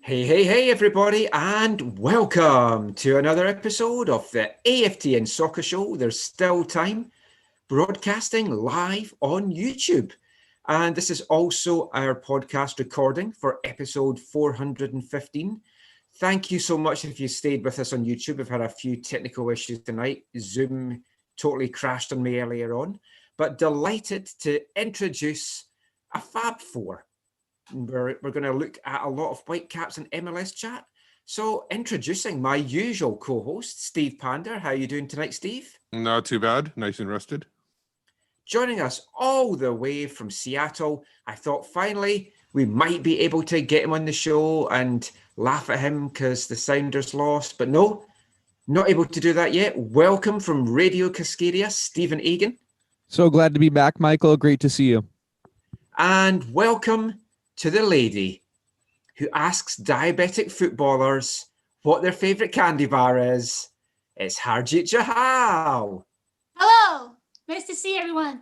Hey, everybody, and welcome to another episode of the AFTN Soccer Show. There's still time, broadcasting live on YouTube. And this is also our podcast recording for episode 415. Thank you so much if you stayed with us on YouTube. We've had a few technical issues tonight. Zoom totally crashed on me earlier on, but delighted to introduce a Fab Four. We're going to look at a lot of Whitecaps and MLS chat. So introducing my usual co-host, Steve Pandher. How are you doing tonight, Steve? Not too bad. Nice and rested. Joining us all the way from Seattle. I thought finally we might be able to get him on the show and laugh at him because the Sounders lost. But no, not able to do that yet. Welcome from Radio Cascadia, Steven Agen. So glad to be back, Michael. Great to see you. And welcome to the lady who asks diabetic footballers what their favourite candy bar is. It's Harjeet Johal. Hello. Nice to see everyone.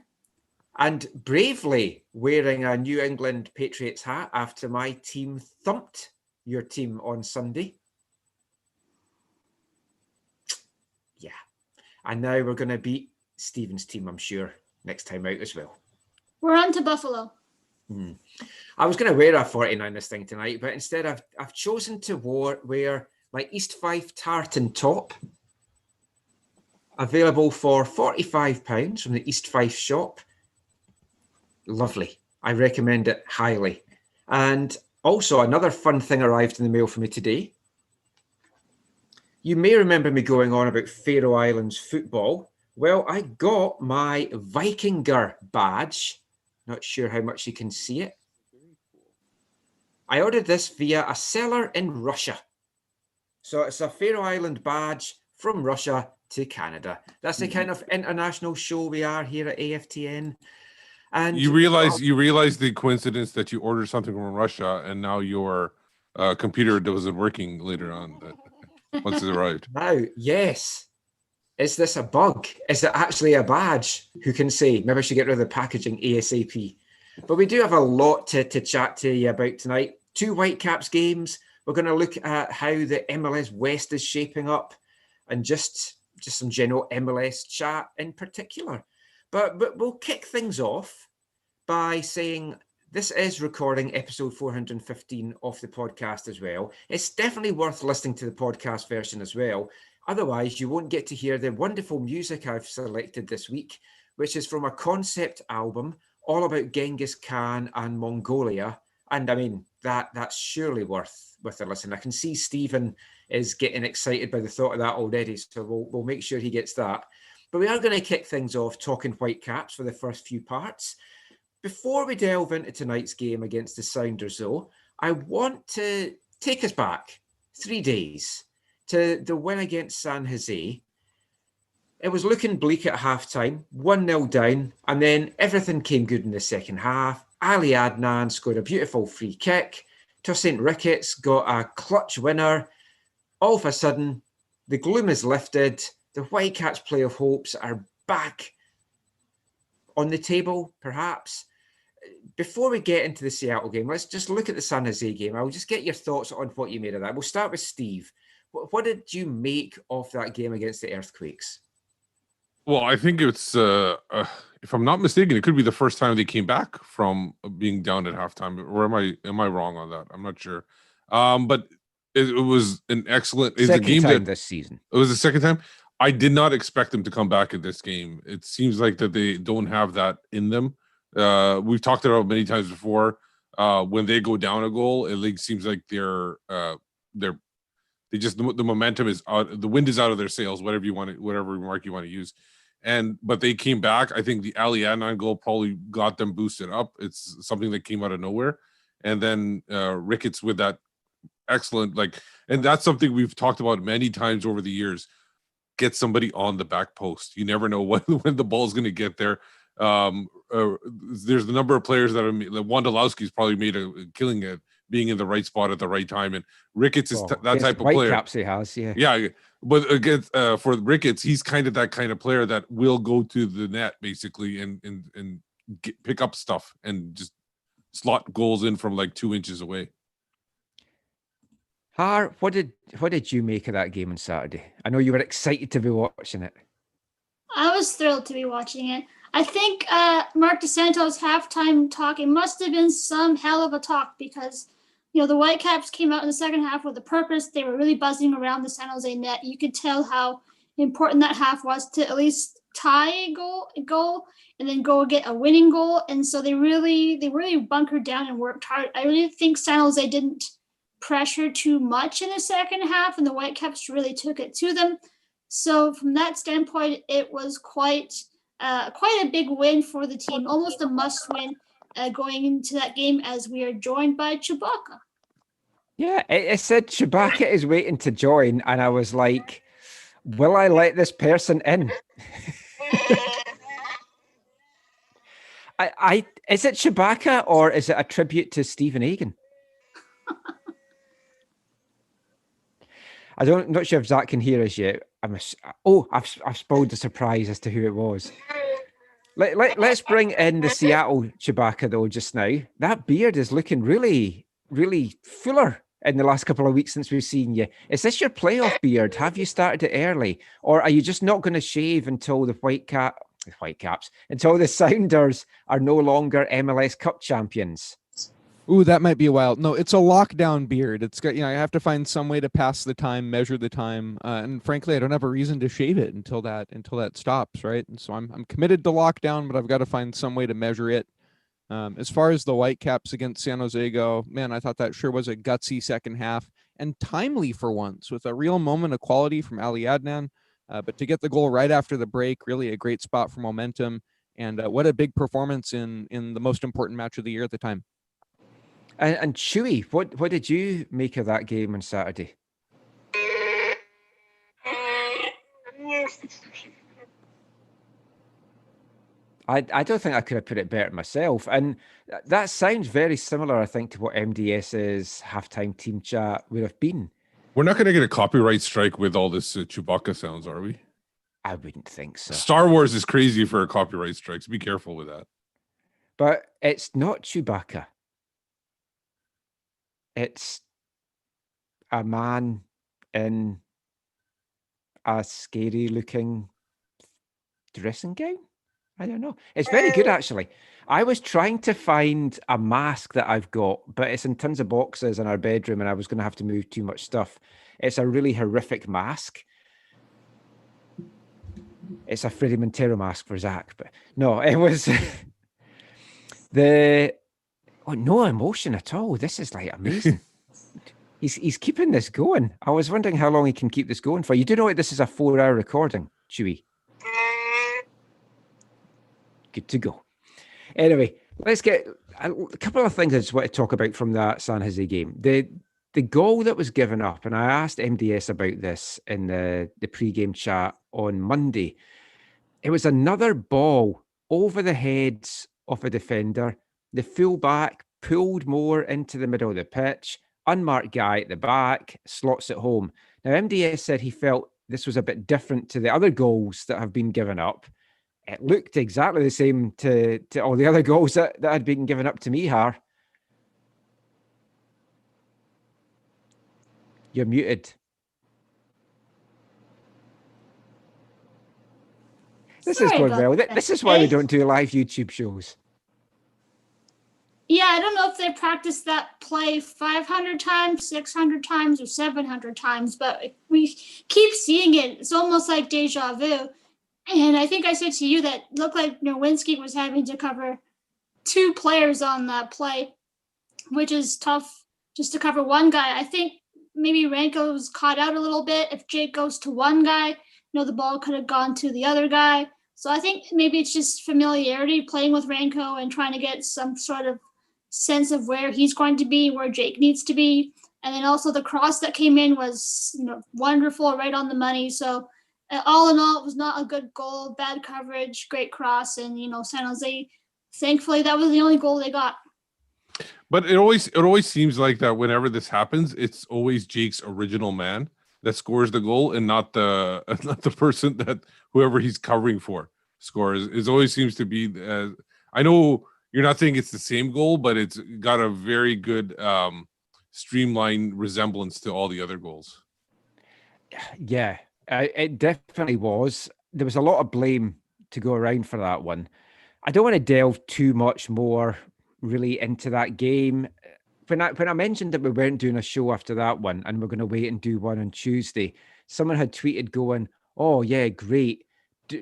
And bravely wearing a New England Patriots hat after my team thumped your team on Sunday. Yeah. And now we're going to beat Stephen's team, I'm sure, next time out as well. We're on to Buffalo. I was going to wear a 49ers thing tonight, but instead I've chosen to wear my East Fife tartan top, available for £45 from the East Fife shop. Lovely. I recommend it highly. And also another fun thing arrived in the mail for me today. You may remember me going on about Faroe Islands football. Well, I got my Vikinger badge. Not sure how much you can see it. I ordered this via a seller in Russia. So it's a Faroe Island badge from Russia to Canada. That's the kind of international show we are here at AFTN. And you realize the coincidence that you ordered something from Russia and now your computer wasn't working later on once it arrived. Now, yes. Is this a bug? Is it actually a badge? Who can say? Maybe I should get rid of the packaging ASAP. But we do have a lot to chat to you about tonight. 2 Whitecaps games. We're going to look at how the MLS West is shaping up and just some general MLS chat in particular. But we'll kick things off by saying this is recording episode 415 of the podcast as well. It's definitely worth listening to the podcast version as well. Otherwise, you won't get to hear the wonderful music I've selected this week, which is from a concept album all about Genghis Khan and Mongolia. And I mean, that's surely worth a listen. I can see Stephen is getting excited by the thought of that already, so we'll make sure he gets that. But we are going to kick things off talking Whitecaps for the first few parts. Before we delve into tonight's game against the Sounders, though, I want to take us back 3 days to the win against San Jose. It was looking bleak at halftime, 1-0 down, and then everything came good in the second half. Ali Adnan scored a beautiful free kick. Tosin Ricketts got a clutch winner. All of a sudden, the gloom is lifted. The Whitecaps playoff hopes are back on the table, perhaps. Before we get into the Seattle game, let's just look at the San Jose game. I'll just get your thoughts on what you made of that. We'll start with Steve. What did you make of that game against the Earthquakes? Well, I think it's, if I'm not mistaken, it could be the first time they came back from being down at halftime. Or am I wrong on that? I'm not sure. But it was an excellent second time this season. It was the second time. I did not expect them to come back in this game. It seems like that they don't have that in them. We've talked about it many times before. When they go down a goal, it seems like they're the momentum is out, the wind is out of their sails, whatever remark you want to use. But they came back. I think the Ali Adnan goal probably got them boosted up. It's something that came out of nowhere. And then Ricketts with that excellent, and that's something we've talked about many times over the years. Get somebody on the back post. You never know when the ball is going to get there. There's the number of players that Wondolowski's probably made a killing at being in the right spot at the right time, and Ricketts is that type of player. Whitecaps he has, yeah. But against for Ricketts, he's kind of that kind of player that will go to the net basically and pick up stuff and just slot goals in from 2 inches away. what did you make of that game on Saturday? I know you were excited to be watching it. I was thrilled to be watching it. I think Mark DeSanto's halftime talk, it must have been some hell of a talk because, the Whitecaps came out in the second half with a purpose. They were really buzzing around the San Jose net. You could tell how important that half was to at least tie a goal and then go get a winning goal. And so they really bunkered down and worked hard. I really think San Jose didn't pressure too much in the second half, and the Whitecaps really took it to them. So from that standpoint, it was quite a big win for the team, almost a must-win going into that game as we are joined by Chewbacca. Yeah, it said Chewbacca is waiting to join, and I was like, will I let this person in? Is it Chewbacca or is it a tribute to Steven Agen? I'm not sure if Zach can hear us yet. I've spoiled the surprise as to who it was. Let's bring in the Seattle Chewbacca though just now. That beard is looking really, really fuller in the last couple of weeks since we've seen you. Is this your playoff beard? Have you started it early? Or are you just not going to shave until the Whitecaps, until the Sounders are no longer MLS Cup champions? Ooh, that might be a while. No, it's a lockdown beard. It's got, I have to find some way to pass the time, measure the time. And frankly, I don't have a reason to shave it until that stops, right? And so I'm committed to lockdown, but I've got to find some way to measure it. As far as the Whitecaps against San Jose go, man, I thought that sure was a gutsy second half and timely for once with a real moment of quality from Ali Adnan. But to get the goal right after the break, really a great spot for momentum. And what a big performance in the most important match of the year at the time. And Chewy, what did you make of that game on Saturday? I don't think I could have put it better myself. And that sounds very similar, I think, to what MDS's halftime team chat would have been. We're not going to get a copyright strike with all this Chewbacca sounds, are we? I wouldn't think so. Star Wars is crazy for copyright strikes. Be careful with that. But it's not Chewbacca. It's a man in a scary-looking dressing gown. I don't know. It's very good, actually. I was trying to find a mask that I've got, but it's in tons of boxes in our bedroom, and I was going to have to move too much stuff. It's a really horrific mask. It's a Freddie Montero mask for Zach, but no, it was no emotion at all. This is like amazing. He's keeping this going. I was wondering how long he can keep this going for. You do know this is a 4-hour recording, Chewy. Good to go. Anyway, let's get a couple of things I just want to talk about from that San Jose game. The goal that was given up, and I asked MDS about this in the pre-game chat on Monday. It was another ball over the heads of a defender. The fullback pulled more into the middle of the pitch. Unmarked guy at the back slots it home. Now, MDS said he felt this was a bit different to the other goals that have been given up. It looked exactly the same to all the other goals that had been given up to me, Har. You're muted. This is going well. This is why we don't do live YouTube shows. Yeah, I don't know if they practiced that play 500 times, 600 times, or 700 times, but we keep seeing it. It's almost like deja vu. And I think I said to you that looked like Nowinski was having to cover 2 players on that play, which is tough just to cover one guy. I think maybe Ranko was caught out a little bit. If Jake goes to one guy, the ball could have gone to the other guy. So I think maybe it's just familiarity, playing with Ranko and trying to get some sort of sense of where he's going to be, where Jake needs to be. And then also the cross that came in was wonderful, right on the money. So all in all, it was not a good goal, bad coverage, great cross. And, San Jose, thankfully, that was the only goal they got. But it always seems like that whenever this happens, it's always Jake's original man that scores the goal and not the person that whoever he's covering for scores. It always seems to be, I know you're not saying it's the same goal, but it's got a very good streamlined resemblance to all the other goals. Yeah, it definitely was. There was a lot of blame to go around for that one. I don't want to delve too much more really into that game. When I mentioned that we weren't doing a show after that one and we're going to wait and do one on Tuesday, someone had tweeted going, "Oh yeah, great.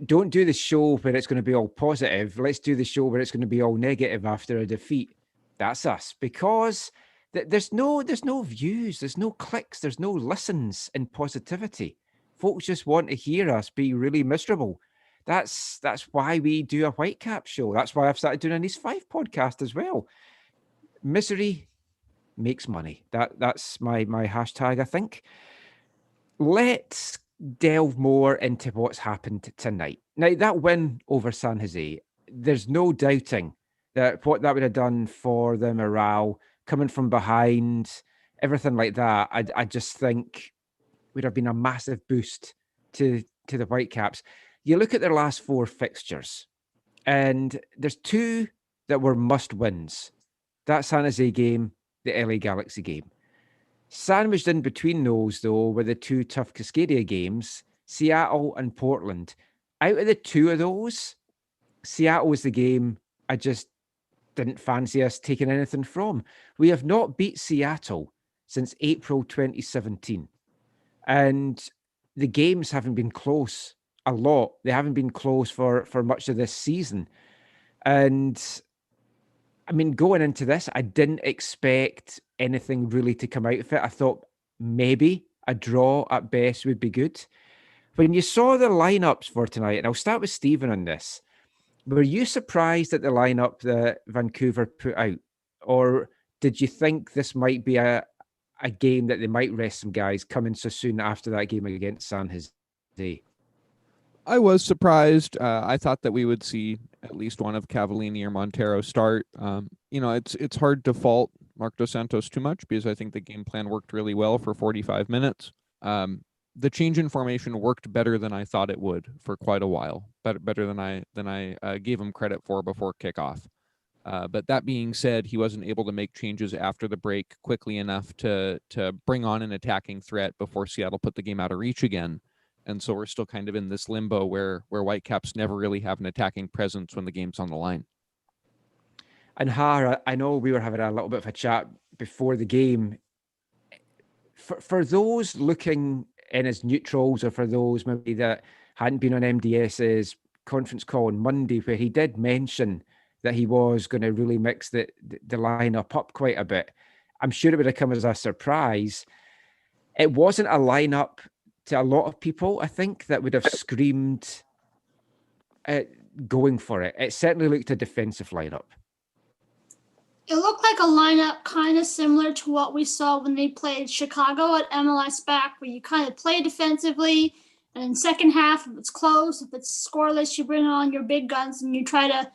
Don't do the show where it's going to be all positive. Let's do the show where it's going to be all negative after a defeat." That's us, because there's no views, there's no clicks, there's no listens in positivity. Folks just want to hear us be really miserable. That's why we do a Whitecap show. That's why I've started doing an East 5 podcast as well. Misery makes money. That's my hashtag, I think. Let's delve more into what's happened tonight. Now, that win over San Jose, there's no doubting that what that would have done for the morale, coming from behind, everything like that. I just think would have been a massive boost to the Whitecaps. You look at their last 4 fixtures, and there's 2 that were must-wins. That San Jose game, the LA Galaxy game. Sandwiched in between those, though, were the 2 tough Cascadia games, Seattle and Portland. Out of the 2 of those, Seattle was the game I just didn't fancy us taking anything from. We have not beat Seattle since April 2017. And the games haven't been close a lot. They haven't been close for much of this season. And I mean, going into this, I didn't expect anything really to come out of it. I thought maybe a draw at best would be good. When you saw the lineups for tonight, and I'll start with Steven on this, were you surprised at the lineup that Vancouver put out? Or did you think this might be a game that they might rest some guys coming so soon after that game against San Jose? I was surprised. I thought that we would see at least one of Cavallini or Montero start. It's hard to fault Mark Dos Santos too much because I think the game plan worked really well for 45 minutes. The change in formation worked better than I thought it would for quite a while, better than I gave him credit for before kickoff. But that being said, he wasn't able to make changes after the break quickly enough to bring on an attacking threat before Seattle put the game out of reach again. And so we're still kind of in this limbo where Whitecaps never really have an attacking presence when the game's on the line. And Har, I know we were having a little bit of a chat before the game. For those looking in as neutrals, or for those maybe that hadn't been on MDS's conference call on Monday, where he did mention that he was going to really mix the lineup up quite a bit, I'm sure it would have come as a surprise. It wasn't a lineup to a lot of people, I think, that would have screamed going for it. It certainly looked a defensive lineup. It looked like a lineup kind of similar to what we saw when they played Chicago at MLS back, where you kind of play defensively, and in second half, if it's close, if it's scoreless, you bring on your big guns and you try to,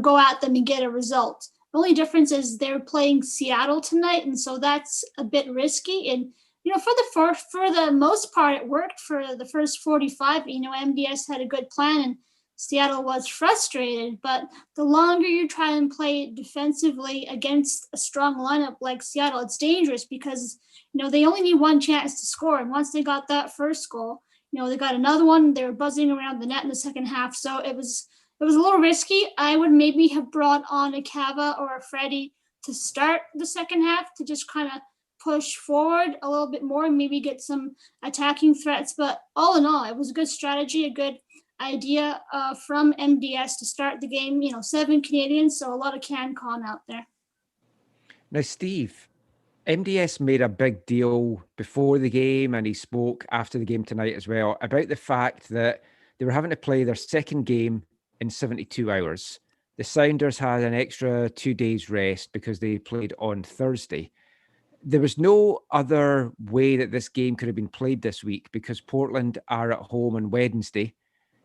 go at them and get a result. The only difference is they're playing Seattle tonight, and so that's a bit risky. And for the most part, it worked for the first 45. MDS had a good plan, and Seattle was frustrated. But the longer you try and play defensively against a strong lineup like Seattle, it's dangerous because they only need one chance to score, and once they got that first goal, they got another one. They were buzzing around the net in the second half, so it was a little risky. I would maybe have brought on a Cava or a Freddie to start the second half to just kind of push forward a little bit more and maybe get some attacking threats. But all in all, it was a good strategy, a good idea from MDS to start the game. 7 Canadians, so a lot of CanCon out there. Now, Steve, MDS made a big deal before the game, and he spoke after the game tonight as well about the fact that they were having to play their second game in 72 hours. The Sounders had an extra 2 days rest because they played on Thursday. There was no other way that this game could have been played this week because Portland are at home on Wednesday.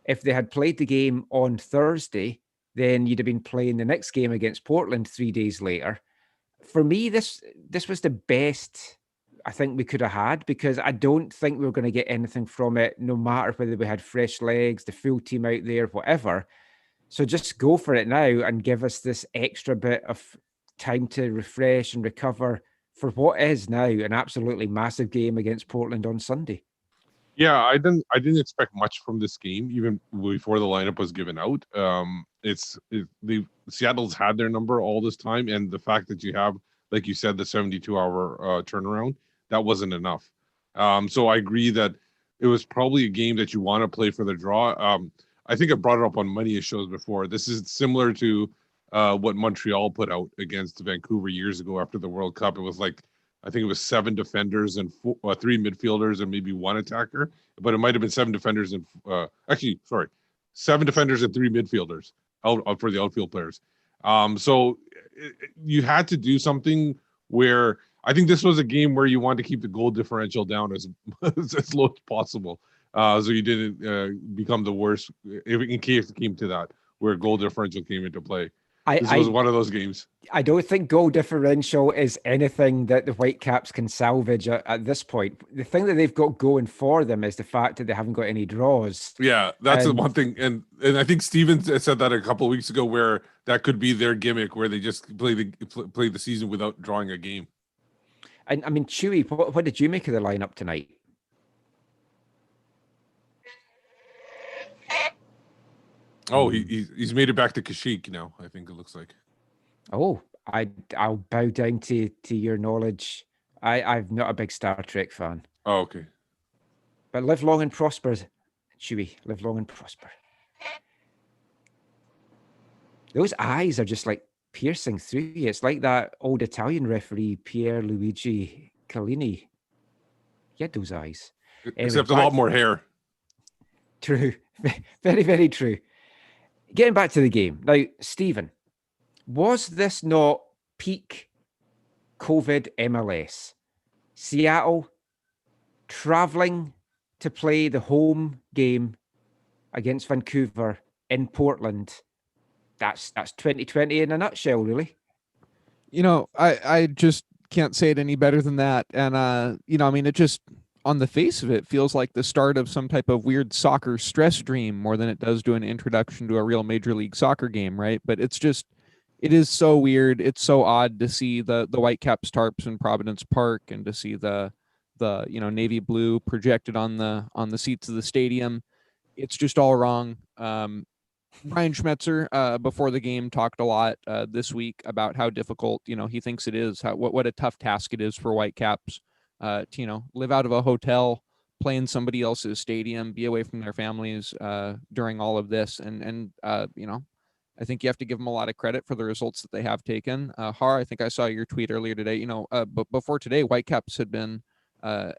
If they had played the game on Thursday, then you'd have been playing the next game against Portland 3 days later. For me, this was the best I think we could have had, because I don't think we were going to get anything from it, no matter whether we had fresh legs, the full team out there, whatever. So just go for it now and give us this extra bit of time to refresh and recover for what is now an absolutely massive game against Portland on Sunday. Yeah, I didn't expect much from this game even before the lineup was given out. Seattle's had their number all this time, and the fact that you have, like you said, the 72-hour turnaround, that wasn't enough. So I agree that it was probably a game that you want to play for the draw. I think I brought it up on many shows before. This is similar to what Montreal put out against Vancouver years ago after the World Cup. It was like, I think it was 7 defenders and 3 midfielders and maybe 1 attacker, but it might have been 7 defenders and 7 defenders and 3 midfielders out for the outfield players. So you had to do something where I think this was a game where you wanted to keep the goal differential down as low as possible, so you didn't become the worst in case it came to that, where goal differential came into play. This was one of those games. I don't think goal differential is anything that the Whitecaps can salvage at this point. The thing that they've got going for them is the fact that they haven't got any draws. Yeah, that's the one thing. And I think Steven said that a couple of weeks ago, where that could be their gimmick, where they just play the season without drawing a game. And I mean, Chewy, what did you make of the lineup tonight? Oh, he's made it back to Kashyyyk now, I think it looks like. Oh, I'll bow down to your knowledge. I'm not a big Star Trek fan. Oh, okay. But live long and prosper, Chewy. Live long and prosper. Those eyes are just like piercing through you. It's like that old Italian referee, Pier Luigi Collini. He had those eyes. Except a lot more hair. True. Very, very true. Getting back to the game. Now, Steven, was this not peak COVID MLS? Seattle traveling to play the home game against Vancouver in Portland. That's 2020 in a nutshell, really. You know, I just can't say it any better than that. And, I mean, it just, on the face of it, feels like the start of some type of weird soccer stress dream more than it does to an introduction to a real Major League Soccer game, right? But it is so weird. It's so odd to see the Whitecaps tarps in Providence Park and to see the navy blue projected on the seats of the stadium. It's just all wrong. Brian Schmetzer before the game talked a lot this week about how difficult he thinks it is, what a tough task it is for Whitecaps to live out of a hotel, play in somebody else's stadium, be away from their families during all of this, and I think you have to give them a lot of credit for the results that they have taken. Har, I think I saw your tweet earlier today. But before today, Whitecaps had been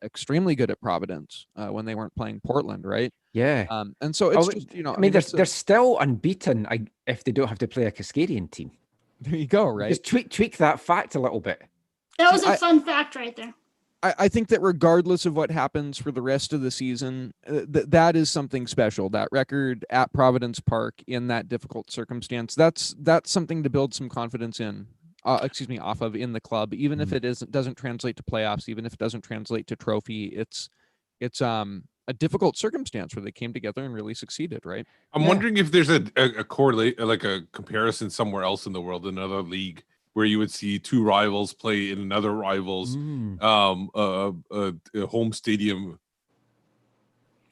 extremely good at Providence when they weren't playing Portland, right? Yeah. And so it's just, I mean, they're still unbeaten if they don't have to play a Cascadian team. There you go, right? Just tweak that fact a little bit. That was a fun fact right there. I think that regardless of what happens for the rest of the season, that is something special. That record at Providence Park in that difficult circumstance, that's something to build some confidence in. Off of in the club, even if it doesn't translate to playoffs, even if it doesn't translate to trophy, it's a difficult circumstance where they came together and really succeeded, right? I'm wondering if there's a correlate, like a comparison somewhere else in the world, another league, where you would see 2 rivals play in another rival's a home stadium.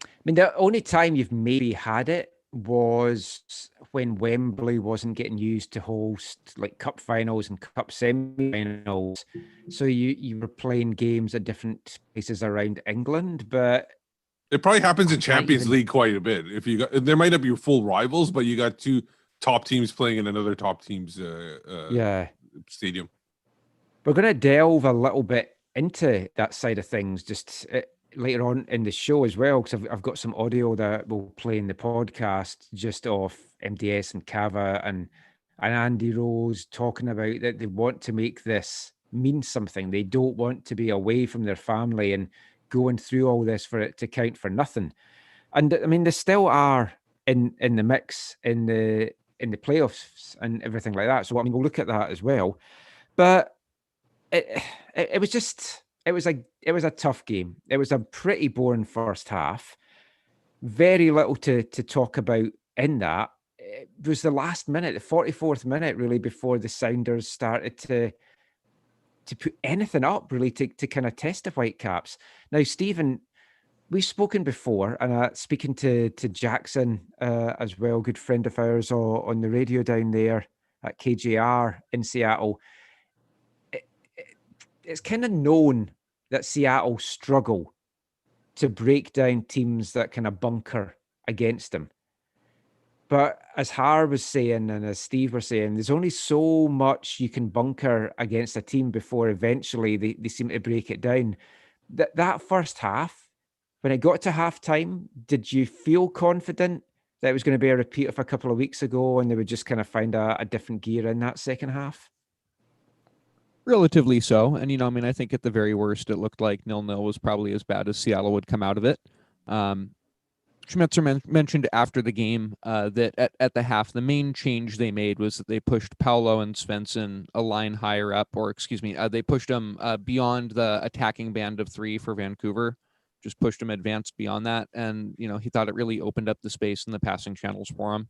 I mean, the only time you've maybe had it was when Wembley wasn't getting used to host like cup finals and cup semi-finals. So you were playing games at different places around England, but it probably happens in Champions League quite a bit. There might not be full rivals, but you got 2 top teams playing in another top team's stadium. We're going to delve a little bit into that side of things just later on in the show as well, because I've got some audio that will play in the podcast just off MDS and Cava and Andy Rose talking about that they want to make this mean something. They don't want to be away from their family and going through all this for it to count for nothing. And I mean, they still are in the mix in the playoffs and everything like that. So I mean, we'll look at that as well. But it was a tough game. It was a pretty boring first half. Very little to talk about in that. It was the last minute, the 44th minute, really, before the Sounders started put anything up really to kind of test the Whitecaps. Now, Stephen, we've spoken before, and speaking to Jackson as well, good friend of ours on the radio down there at KJR in Seattle. It's kind of known that Seattle struggle to break down teams that kind of bunker against them. But as Har was saying, and as Steve were saying, there's only so much you can bunker against a team before eventually they seem to break it down. That first half, when it got to halftime, did you feel confident that it was going to be a repeat of a couple of weeks ago and they would just kind of find a different gear in that second half? Relatively so. And, I mean, I think at the very worst, it looked like 0-0 was probably as bad as Seattle would come out of it. Schmetzer mentioned after the game that at the half, the main change they made was that they pushed Paulo and Svensson a line higher up, or excuse me, they pushed them beyond the attacking band of 3 for Vancouver, just pushed them advanced beyond that. And, he thought it really opened up the space in the passing channels for him.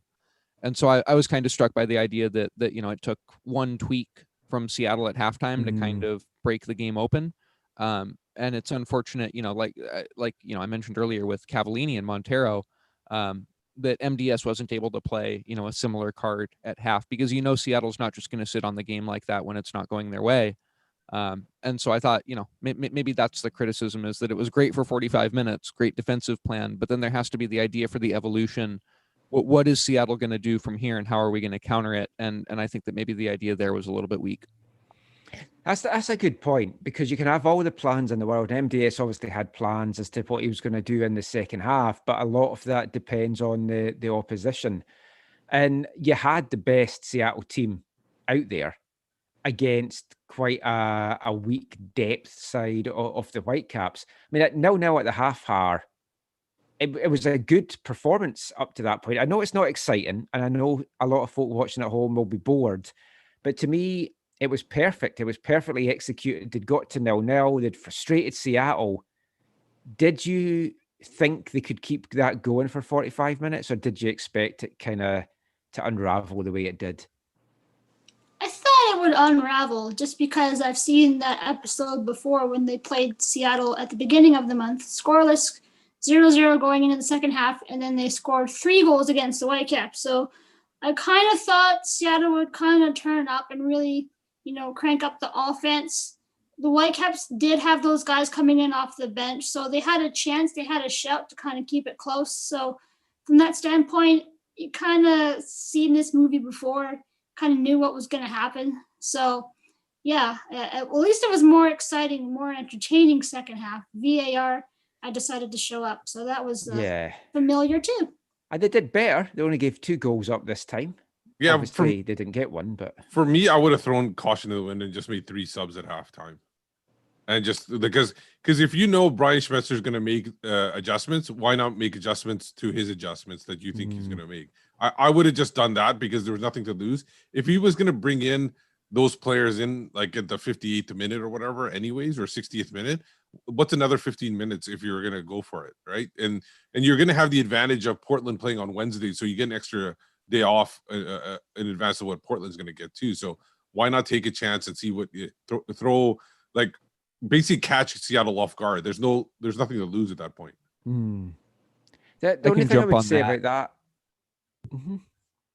And so I was kind of struck by the idea that it took one tweak from Seattle at halftime to kind of break the game open. And it's unfortunate, like I mentioned earlier with Cavallini and Montero, that MDS wasn't able to play, a similar card at half, because Seattle's not just going to sit on the game like that when it's not going their way. And so I thought, maybe that's the criticism, is that it was great for 45 minutes, great defensive plan, but then there has to be the idea for the evolution. What is Seattle going to do from here, and how are we going to counter it? And I think that maybe the idea there was a little bit weak. That's a good point, because you can have all the plans in the world. MDS obviously had plans as to what he was going to do in the second half, but a lot of that depends on the opposition. And you had the best Seattle team out there against quite a weak depth side of the Whitecaps. I mean, at 0-0 at the half hour, it was a good performance up to that point. I know it's not exciting, and I know a lot of folk watching at home will be bored, but to me, it was perfect. It was perfectly executed. They'd got to 0-0. They'd frustrated Seattle. Did you think they could keep that going for 45 minutes, or did you expect it kind of to unravel the way it did? I thought it would unravel, just because I've seen that episode before when they played Seattle at the beginning of the month, scoreless, 0-0 going into the second half, and then they scored 3 goals against the Whitecaps. So I kind of thought Seattle would kind of turn up and really, crank up the offense. The Whitecaps did have those guys coming in off the bench, so they had a chance, they had a shout to kind of keep it close. So from that standpoint, you kind of seen this movie before, kind of knew what was going to happen. So yeah, at least it was more exciting, more entertaining second half. VAR, I decided to show up, so that was familiar too. And they did better. They only gave 2 goals up this time. Yeah, obviously they didn't get one, but for me, I would have thrown caution to the wind and just made 3 subs at halftime. And just because if Brian Schmetzer is going to make adjustments, why not make adjustments to his adjustments that you think he's going to make? I would have just done that, because there was nothing to lose. If he was going to bring in those players in like at the 58th minute or whatever anyways, or 60th minute, what's another 15 minutes if you're going to go for it, right? And you're going to have the advantage of Portland playing on Wednesday, so you get an extra day off in advance of what Portland's going to get too. So why not take a chance and see what you throw, like basically catch Seattle off guard. There's nothing to lose at that point. The only thing I would say about that.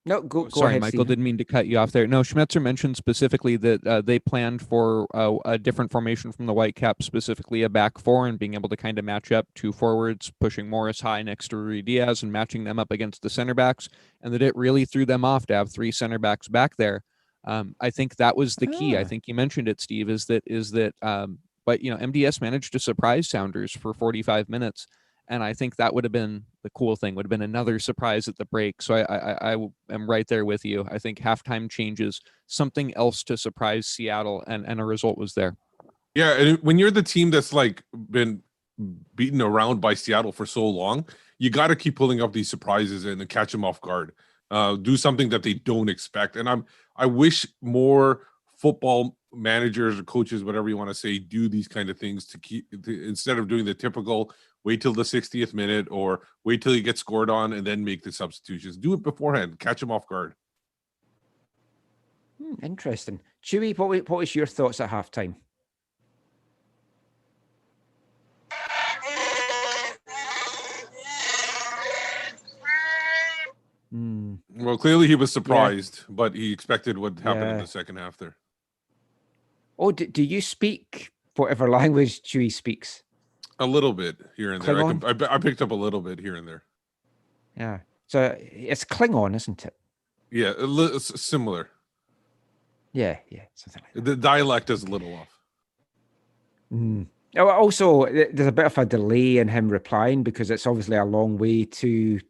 No, go Sorry, ahead, Michael, Stephen. didn't mean to cut you off there. No, Schmetzer mentioned specifically that they planned for a different formation from the Whitecaps, specifically a back 4, and being able to kind of match up 2 forwards, pushing Morris high next to Rui Diaz and matching them up against the center backs, and that it really threw them off to have 3 center backs back there. I think that was the key. I think you mentioned it, Steve, is that but MDS managed to surprise Sounders for 45 minutes. And I think that would have been the cool thing, would have been another surprise at the break. So I am right there with you. I think halftime changes, something else to surprise Seattle, and a result was there. Yeah, and when you're the team that's like been beaten around by Seattle for so long, you got to keep pulling up these surprises and catch them off guard. Do something that they don't expect. And I wish more football managers or coaches, whatever you want to say, do these kind of things instead of doing the typical wait till the 60th minute or wait till you get scored on and then make the substitutions. Do it beforehand. Catch them off guard. Interesting. Chewy, what was your thoughts at halftime? Well, clearly he was surprised, but he expected what happened in Yeah. the second half there. Oh, do you speak whatever language Chewie speaks? A little bit here and there. Klingon? I picked up a little bit here and there. Yeah. So it's Klingon, isn't it? Yeah, similar. Yeah, something like that. The dialect is a little off. Mm. Oh, also, there's a bit of a delay in him replying because it's obviously a long way to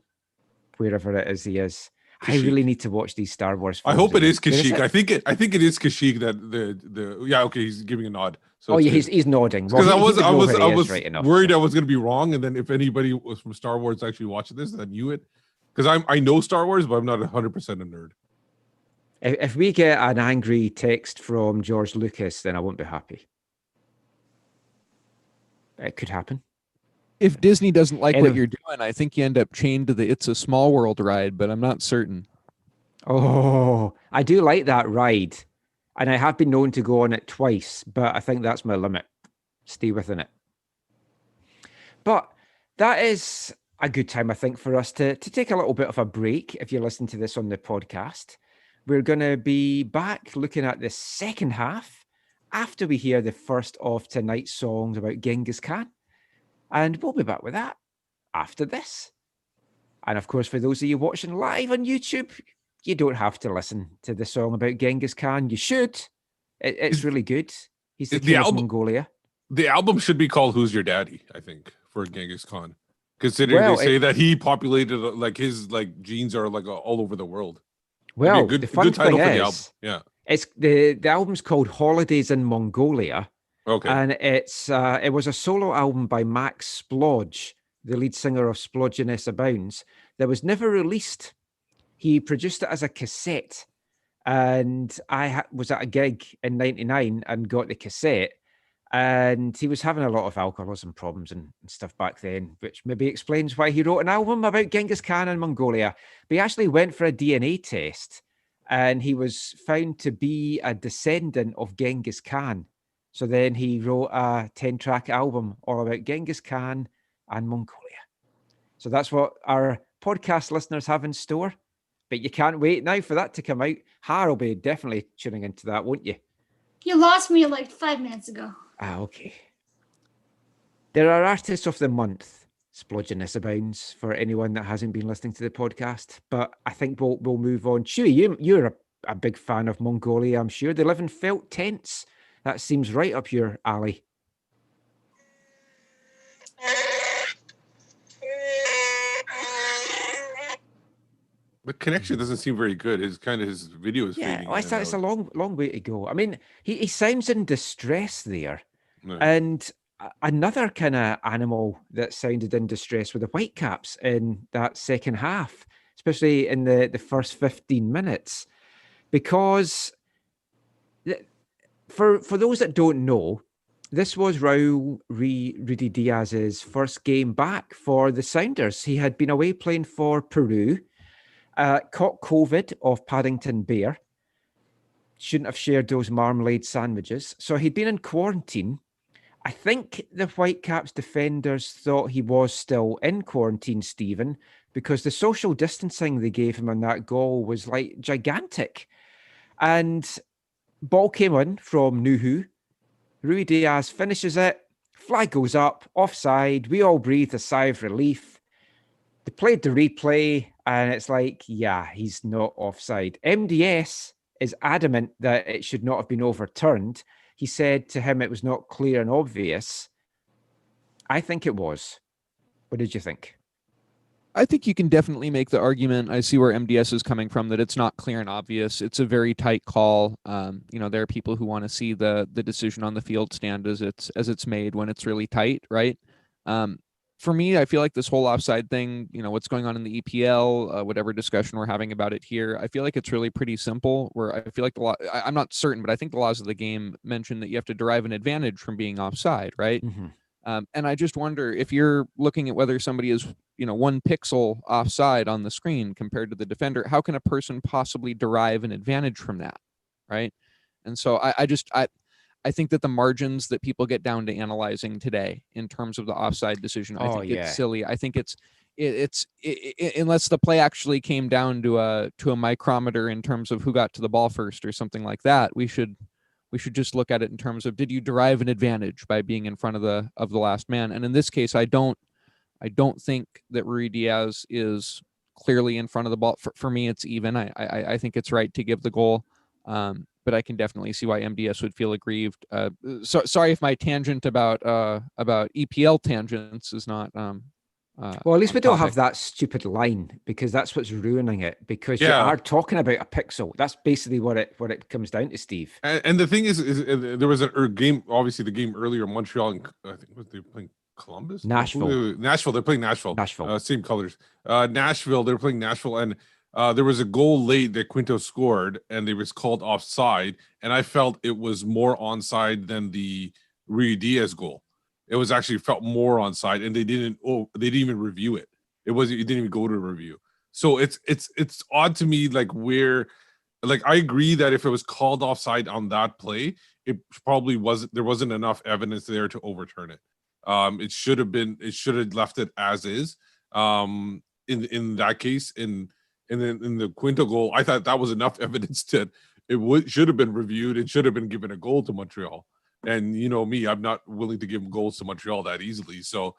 wherever it is he is. I Kashyyyk. really need to watch these Star Wars films. I hope it is Where Kashyyyk. it? I think it is Kashyyyk that the yeah, okay, he's giving a nod. So Oh yeah, he's nodding. because Well, I was right enough, worried so. I was going to be wrong, and then if anybody was from Star Wars actually watching this, I knew it because I know Star Wars, but I'm not 100% a nerd. If we get an angry text from George Lucas, then I won't be happy. It could happen. If Disney doesn't like Anyway. what you're doing, I think you end up chained to the It's a Small World ride, but I'm not certain. Oh, I do like that ride. And I have been known to go on it twice, but I think that's my limit. Stay within it. But that is a good time, I think, for us to take a little bit of a break. If you're listening to this on the podcast, we're going to be back looking at the second half after we hear the first of tonight's songs about Genghis Khan. And we'll be back with that after this. And of course, for those of you watching live on YouTube, you don't have to listen to the song about Genghis Khan. You should. It's really good. He's the king of Mongolia. The album should be called "Who's Your Daddy?" I think, for Genghis Khan, considering Well, they say that he populated like his genes are all over the world. Well, good, the fun good title thing for the is, album. Yeah, it's the album's called "Holidays in Mongolia," okay, and it was a solo album by Max Splodge, the lead singer of Splodginess Abounds, that was never released. He produced it as a cassette, and I was at a gig in '99 and got the cassette. And he was having a lot of alcoholism problems and stuff back then, which maybe explains why he wrote an album about Genghis Khan and Mongolia. But he actually went for a DNA test, and he was found to be a descendant of Genghis Khan. So then he wrote a 10-track album all about Genghis Khan and Mongolia. So that's what our podcast listeners have in store. But you can't wait now for that to come out. Har will be definitely tuning into that, won't you? You lost me like 5 minutes ago. Ah, okay. There are artists of the month, Splodginess Abounds, for anyone that hasn't been listening to the podcast. But I think we'll move on. Chewie, you're a big fan of Mongolia, I'm sure. They live in felt tents. That seems right up your alley. the connection doesn't seem very good. His video is fading. Yeah, it's a long way to go. I mean, he sounds in distress there. No. And another kind of animal that sounded in distress were the Whitecaps in that second half, especially in the first 15 minutes. Because for those that don't know, this was Raul Rudy Diaz's first game back for the Sounders. He had been away playing for Peru, caught COVID of Paddington Bear, shouldn't have shared those marmalade sandwiches. So he'd been in quarantine. I think the Whitecaps defenders thought he was still in quarantine, Stephen, because the social distancing they gave him on that goal was like gigantic. And ball came in from Nuhu. Rui Diaz finishes it. Flag goes up, offside. We all breathed a sigh of relief. They played the replay, and it's like, yeah, he's not offside. MDS is adamant that it should not have been overturned. He said to him it was not clear and obvious. I think it was. What did you think? I think you can definitely make the argument. I see where MDS is coming from, that it's not clear and obvious. It's a very tight call. There are people who want to see the decision on the field stand as it's made when it's really tight, right? For me, I feel like this whole offside thing, what's going on in the EPL, whatever discussion we're having about it here, I feel like it's really pretty simple, where I feel like I'm not certain, but I think the laws of the game mention that you have to derive an advantage from being offside, right? Mm-hmm. And I just wonder, if you're looking at whether somebody is, 1 pixel offside on the screen compared to the defender, how can a person possibly derive an advantage from that, right? And so I think that the margins that people get down to analyzing today in terms of the offside decision, I think it's silly. I think it's unless the play actually came down to a micrometer in terms of who got to the ball first or something like that, we should just look at it in terms of, did you derive an advantage by being in front of the last man? And in this case, I don't think that Ruidiaz is clearly in front of the ball. For me, it's even. I think it's right to give the goal. But I can definitely see why MDS would feel aggrieved. So sorry if my tangent about EPL tangents is not. Well, at least we don't have that stupid line, because that's what's ruining it. Because you are talking about a pixel. That's basically what it comes down to, Steve. And the thing is there was a game. Obviously, the game earlier, Montreal and I think they were playing Columbus, Nashville. They're playing Nashville. Same colors. Nashville. They're playing Nashville, and there was a goal late that Quinto scored, and it was called offside. And I felt it was more onside than the Ruidiaz goal. It was actually felt more onside, and they didn't even review it. It didn't even go to review. So it's odd to me, like where, like I agree that if it was called offside on that play, it probably there wasn't enough evidence there to overturn it. It should have left it as is. In that case, in the Quinto goal, I thought that was enough evidence that it should have been reviewed. It should have been given a goal to Montreal. And you know me, I'm not willing to give goals to Montreal that easily. So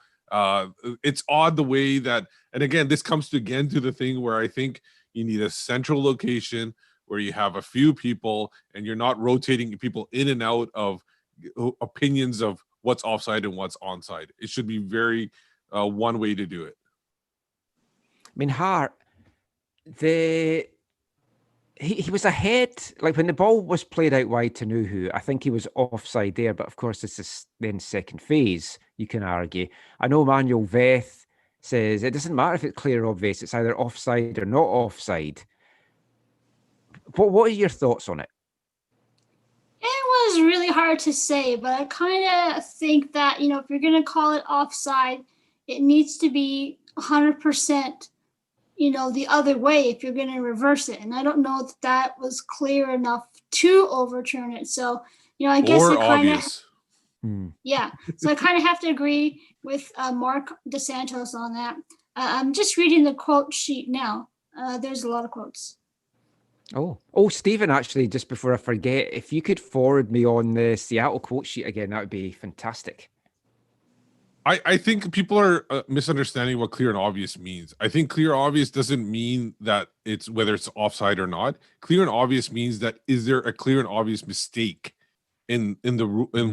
it's odd the way that, and again, this comes to the thing where I think you need a central location where you have a few people and you're not rotating people in and out of opinions of what's offside and what's onside. It should be very one way to do it. I mean, Hart, he was ahead, like when the ball was played out wide to Nuhu, I think he was offside there, but of course this is then second phase, you can argue. I know Manuel Veth says it doesn't matter if it's clear or obvious, it's either offside or not offside. What are your thoughts on it? It was really hard to say, but I kind of think that, if you're going to call it offside, it needs to be 100%, the other way if you're going to reverse it. And I don't know if that was clear enough to overturn it. So, I guess or it kind obvious. Yeah. So I kind of have to agree with Mark DeSantos on that. I'm just reading the quote sheet now. There's a lot of quotes. Oh, Stephen, actually, just before I forget, if you could forward me on the Seattle quote sheet again, that would be fantastic. I think people are misunderstanding what clear and obvious means. I think clear and obvious doesn't mean that it's whether it's offside or not. Clear and obvious means that is there a clear and obvious mistake in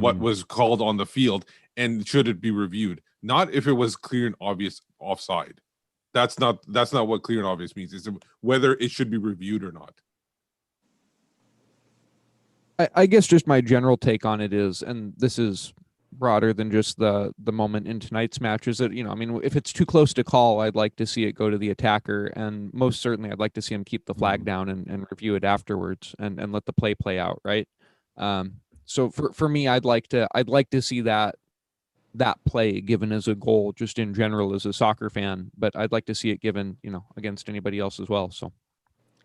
what was called on the field, and should it be reviewed? Not if it was clear and obvious offside. That's not what clear and obvious means. It's whether it should be reviewed or not. I guess just my general take on it is, and this is broader than just the moment in tonight's match, is that, if it's too close to call, I'd like to see it go to the attacker, and most certainly I'd like to see him keep the flag down and review it afterwards and let the play out, right? So for me, I'd like to see that play given as a goal, just in general as a soccer fan, but I'd like to see it given, against anybody else as well. So,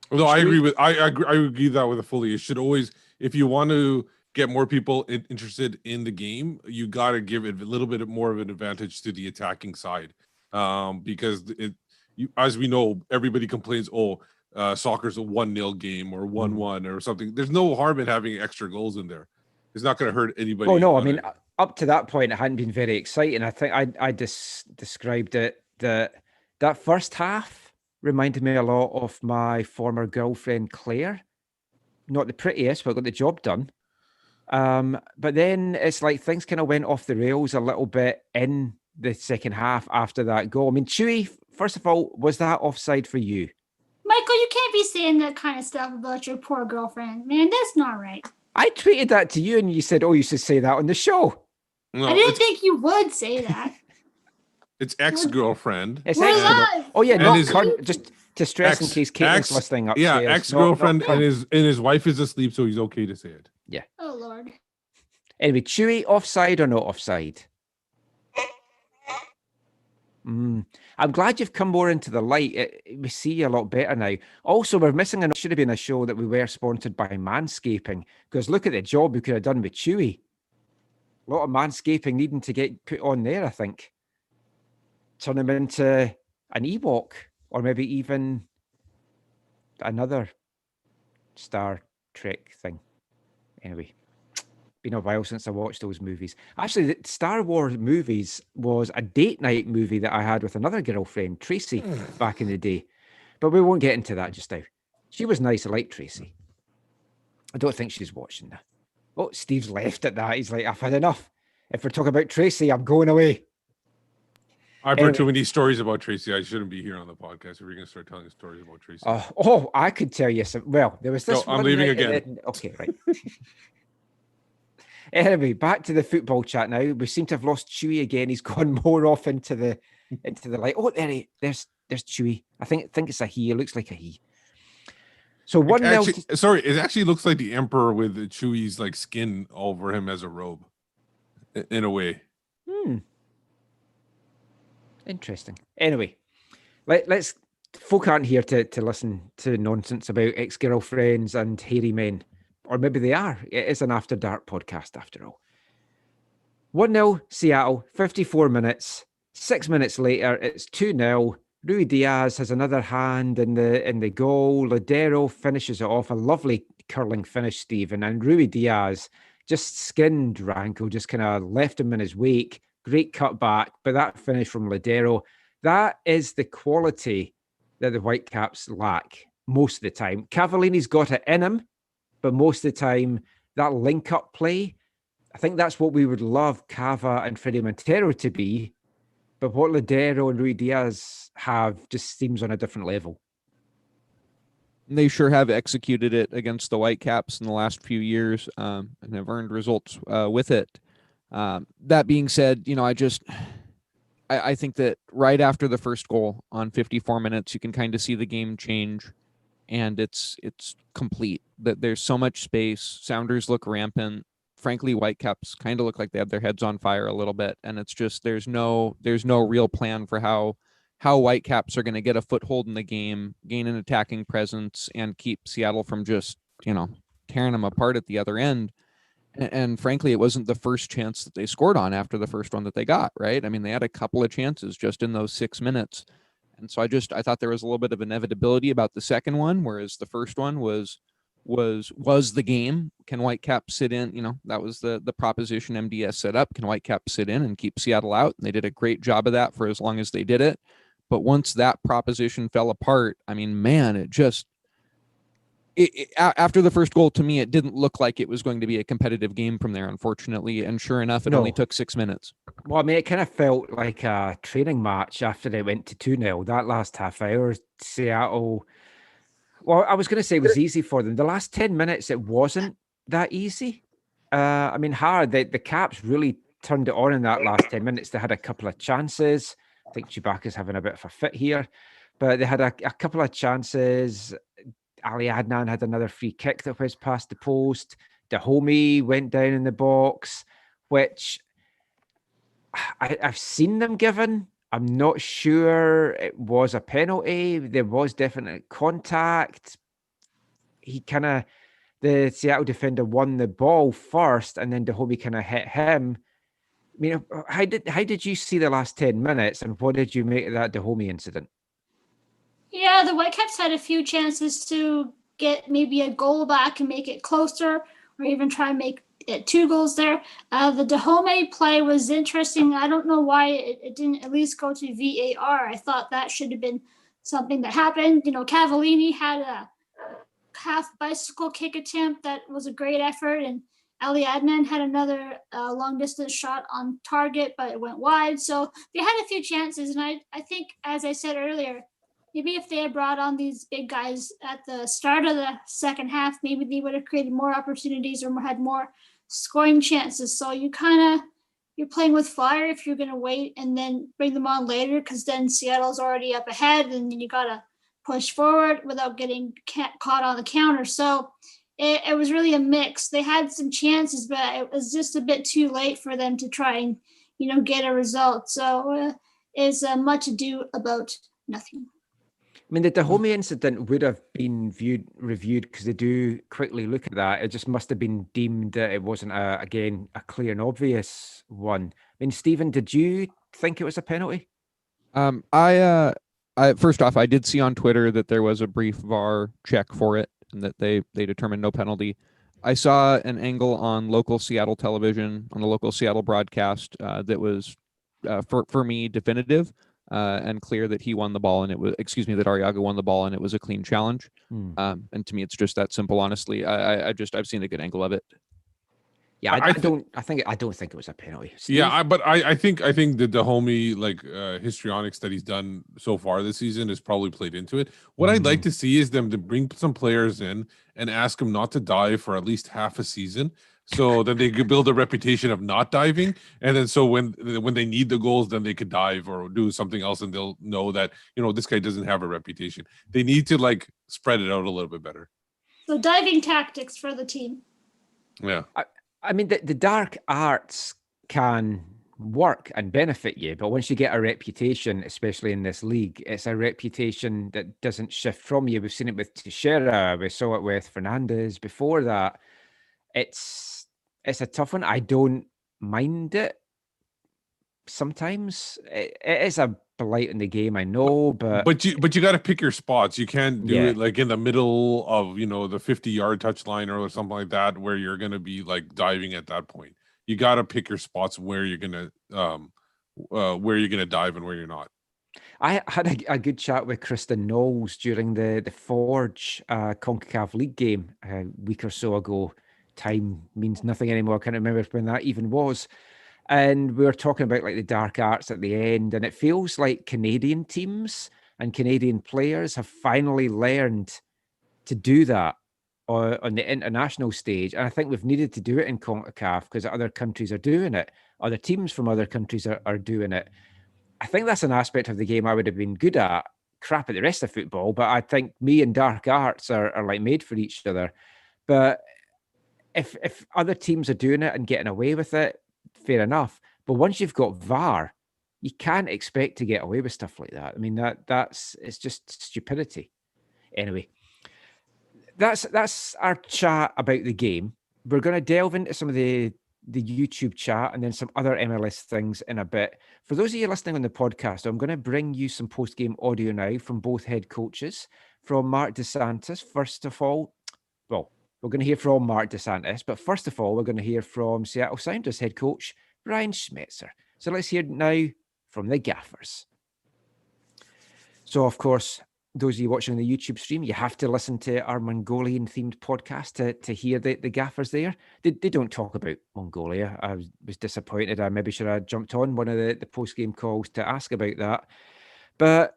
no, I agree that with it fully. It should always, if you want to get more people interested in the game, you got to give it a little bit more of an advantage to the attacking side, because as we know, everybody complains, soccer's a 1-0 game or 1-1 or something. There's no harm in having extra goals in there. It's not going to hurt anybody. Oh no, I mean, up to that point, it hadn't been very exciting. I think I described it that first half reminded me a lot of my former girlfriend Claire. Not the prettiest, but got the job done. But then it's like things kind of went off the rails a little bit in the second half after that goal. I mean, Chewy, first of all, was that offside for you? Michael, you can't be saying that kind of stuff about your poor girlfriend, man. That's not right. I tweeted that to you and you said, you should say that on the show. No, I didn't think you would say that. It's ex-girlfriend. It's We're ex-girlfriend. live. Oh yeah, not his, current, just to stress in case Caitlin's listening upstairs. Yeah, ex-girlfriend, not and his wife is asleep, so he's okay to say it. Yeah. Oh Lord. Anyway, Chewy, offside or not offside? I'm glad you've come more into the light. We see you a lot better now. Also, we're missing should have been a show that we were sponsored by Manscaping, because look at the job we could have done with Chewy. A lot of manscaping needing to get put on there, I think. Turn him into an Ewok, or maybe even another Star Trek thing. Anyway, been a while since I watched those movies. Actually, the Star Wars movies was a date night movie that I had with another girlfriend, Tracy, back in the day. But we won't get into that just now. She was nice. I like Tracy. I don't think she's watching that. Oh, Steve's left at that. He's like, I've had enough. If we're talking about Tracy, I'm going away. I've heard too many stories about Tracy. I shouldn't be here on the podcast if we're going to start telling stories about Tracy. I could tell you some. Well, there was this. No, I'm leaving again. Okay, right. Anyway, back to the football chat now. We seem to have lost Chewy again. He's gone more off into the light. Oh, there's Chewy. I think it's a he. It looks like a he. So one sorry, it actually looks like the Emperor with Chewy's like skin over him as a robe, in a way. Interesting. Anyway, let's. Folk aren't here to listen to nonsense about ex-girlfriends and hairy men. Or maybe they are. It is an After Dark podcast after all. 1-0 Seattle, 54 minutes. 6 minutes later, it's 2-0. Rui Diaz has another hand in the goal. Ladero finishes it off. A lovely curling finish, Stephen. And Rui Diaz just skinned Ranko, just kind of left him in his wake. Great cut back. But that finish from Ladero, that is the quality that the Whitecaps lack most of the time. Cavallini's got it in him. But most of the time, that link-up play, I think that's what we would love Cava and Freddie Montero to be. But what Ladero and Rui Diaz have just seems on a different level. They sure have executed it against the Whitecaps in the last few years and have earned results with it. That being said, I think that right after the first goal on 54 minutes, you can kind of see the game change. And it's complete. That there's so much space. Sounders look rampant. Frankly, Whitecaps kind of look like they have their heads on fire a little bit. And it's just there's no real plan for how Whitecaps are going to get a foothold in the game, gain an attacking presence, and keep Seattle from just tearing them apart at the other end. And frankly, it wasn't the first chance that they scored on after the first one that they got. Right? I mean, they had a couple of chances just in those 6 minutes. And so I thought there was a little bit of inevitability about the second one, whereas the first one was the game. Can Whitecaps sit in? That was the proposition MDS set up. Can Whitecaps sit in and keep Seattle out? And they did a great job of that for as long as they did it. But once that proposition fell apart, I mean, man, after the first goal, to me, it didn't look like it was going to be a competitive game from there, unfortunately. And sure enough, it only took 6 minutes. Well, I mean, it kind of felt like a training match after they went to 2-0. That last half hour, Seattle, well, I was going to say it was easy for them. The last 10 minutes, it wasn't that easy. I mean, the Caps really turned it on in that last 10 minutes. They had a couple of chances. I think Chewbacca's having a bit of a fit here. But they had a couple of chances. Ali Adnan had another free kick that was past the post. Dahomey went down in the box, which I've seen them given. I'm not sure it was a penalty. There was definite contact. The Seattle defender won the ball first, and then Dahomey kind of hit him. I mean, how did you see the last 10 minutes, and what did you make of that Dahomey incident? Yeah, the Whitecaps had a few chances to get maybe a goal back and make it closer, or even try and make it 2 goals there. The Dahomey play was interesting. I don't know why it didn't at least go to VAR. I thought that should have been something that happened. Cavallini had a half bicycle kick attempt that was a great effort, and Ali Adnan had another long distance shot on target, but it went wide. So they had a few chances, and I think, as I said earlier, maybe if they had brought on these big guys at the start of the second half, maybe they would have created more opportunities or had more scoring chances. So you're playing with fire if you're going to wait and then bring them on later, because then Seattle's already up ahead, and then you got to push forward without getting caught on the counter. So it was really a mix. They had some chances, but it was just a bit too late for them to try and, get a result. So it's much ado about nothing. I mean, the Dahomey incident would have been reviewed because they do quickly look at that. It just must have been deemed that it wasn't, a clear and obvious one. I mean, Stephen, did you think it was a penalty? I First off, I did see on Twitter that there was a brief VAR check for it and that they determined no penalty. I saw an angle on local Seattle television, on the local Seattle broadcast, that was, for me, definitive and clear that he won the ball, and it was, that Arriaga won the ball, and it was a clean challenge. And to me, it's just that simple. Honestly, I've seen a good angle of it. Yeah, I don't think it was a penalty. Steve? Yeah, I think that the homie histrionics that he's done so far this season has probably played into it. What I'd like to see is them to bring some players in and ask them not to dive for at least half a season, so that they could build a reputation of not diving, and then so when they need the goals, then they could dive or do something else, and they'll know that this guy doesn't have a reputation. They need to spread it out a little bit better. So diving tactics for the team. Yeah. I mean, the dark arts can work and benefit you, but once you get a reputation, especially in this league, it's a reputation that doesn't shift from you. We've seen it with Teixeira, we saw it with Fernandez before that. It's a tough one. I don't mind it. Sometimes it is a blight in the game, I know, but you got to pick your spots. You can't do it in the middle of the 50-yard touch line or something like that, where you're going to be diving at that point. You got to pick your spots where you're going to dive and where you're not. I had a good chat with Kristen Knowles during the Forge CONCACAF League game a week or so ago. Time means nothing anymore. I can't remember when that even was. And we were talking about the dark arts at the end, and it feels like Canadian teams and Canadian players have finally learned to do that on the international stage. And I think we've needed to do it in CONCACAF because other countries are doing it. Other teams from other countries are doing it. I think that's an aspect of the game I would have been good at. Crap at the rest of football, but I think me and dark arts are made for each other. But if other teams are doing it and getting away with it, fair enough. But once you've got VAR, you can't expect to get away with stuff like that. I mean, it's just stupidity. Anyway, that's our chat about the game. We're going to delve into some of the YouTube chat and then some other MLS things in a bit. For those of you listening on the podcast, I'm going to bring you some post-game audio now from both head coaches. From Mark DeSantis, first of all, we're going to hear from Mark DeSantis, but first of all, we're going to hear from Seattle Sounders head coach Brian Schmetzer. So let's hear now from the Gaffers. So, of course, those of you watching on the YouTube stream, you have to listen to our Mongolian-themed podcast to hear the Gaffers there. They don't talk about Mongolia. I was disappointed. I maybe should have jumped on one of the post-game calls to ask about that. But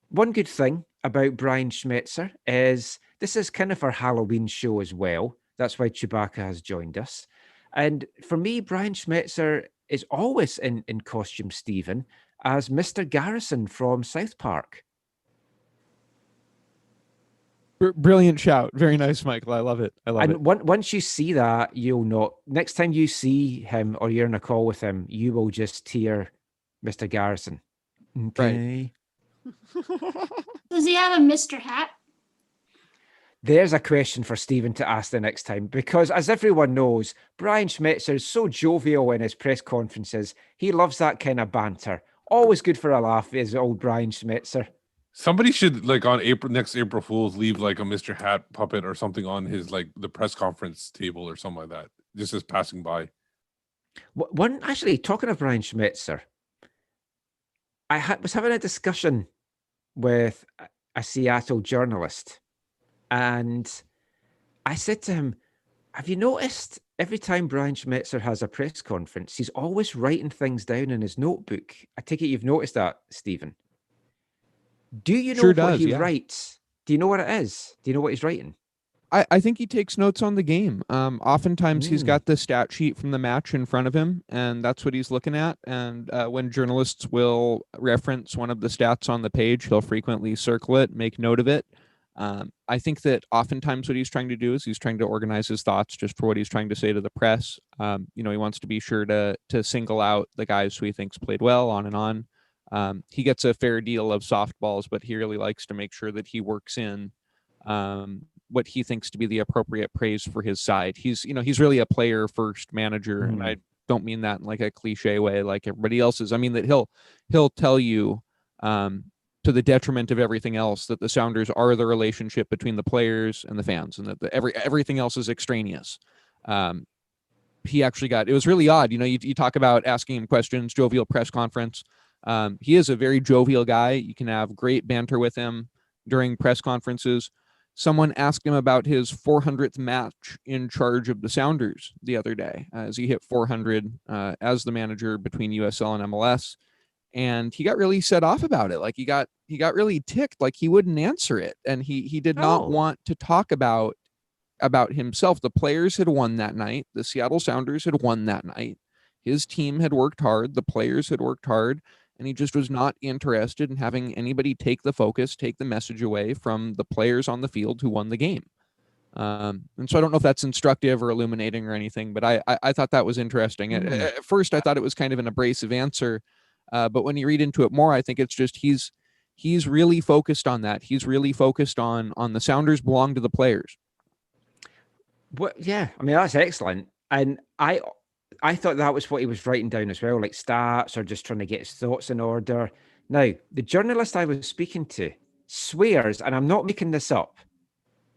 one good thing about Brian Schmetzer is this is kind of our Halloween show as well. That's why Chewbacca has joined us. And for me, Brian Schmetzer is always in costume, Stephen, as Mr. Garrison from South Park. Brilliant shout. Very nice, Michael. I love it. Once you see that, you'll know. Next time you see him or you're in a call with him, you will just hear Mr. Garrison. Okay. Right. Does he have a Mr. Hat? There's a question for Stephen to ask the next time, because as everyone knows, Brian Schmetzer is so jovial in his press conferences. He loves that kind of banter. Always good for a laugh is old Brian Schmetzer. Somebody should on next April Fool's leave a Mr. Hat puppet or something on his the press conference table or something like that, just as passing by. One actually, talking of Brian Schmetzer, I was having a discussion with a Seattle journalist, and I said to him, have you noticed every time Brian Schmetzer has a press conference, he's always writing things down in his notebook? I take it you've noticed that, Stephen. Do you know what he writes? Do you know what it is? Do you know what he's writing? I think he takes notes on the game. Oftentimes he's got the stat sheet from the match in front of him, and that's what he's looking at. And when journalists will reference one of the stats on the page, he'll frequently circle it, make note of it. I think that oftentimes what he's trying to do is he's trying to organize his thoughts just for what he's trying to say to the press. He wants to be sure to single out the guys who he thinks played well, on and on. He gets a fair deal of softballs, but he really likes to make sure that he works in what he thinks to be the appropriate praise for his side. He's really a player first manager. And I don't mean that in a cliche way like everybody else is. I mean that he'll tell you to to the detriment of everything else, that the Sounders are the relationship between the players and the fans, and that everything else is extraneous. He actually it was really odd. You talk about asking him questions, jovial press conference. He is a very jovial guy. You can have great banter with him during press conferences. Someone asked him about his 400th match in charge of the Sounders the other day, as he hit 400 as the manager between USL and MLS. And he got really set off about it. Like he got really ticked, like he wouldn't answer it. And he did not want to talk about himself. The players had won that night. The Seattle Sounders had won that night. His team had worked hard. The players had worked hard. And he just was not interested in having anybody take the focus, take the message away from the players on the field who won the game. And so I don't know if that's instructive or illuminating or anything, but I thought that was interesting. At first, I thought it was kind of an abrasive answer. But when you read into it more, I think it's just he's really focused on that. He's really focused on the Sounders belong to the players. Well, yeah, I mean, that's excellent. And I thought that was what he was writing down as well, like stats or just trying to get his thoughts in order. Now, the journalist I was speaking to swears, and I'm not making this up,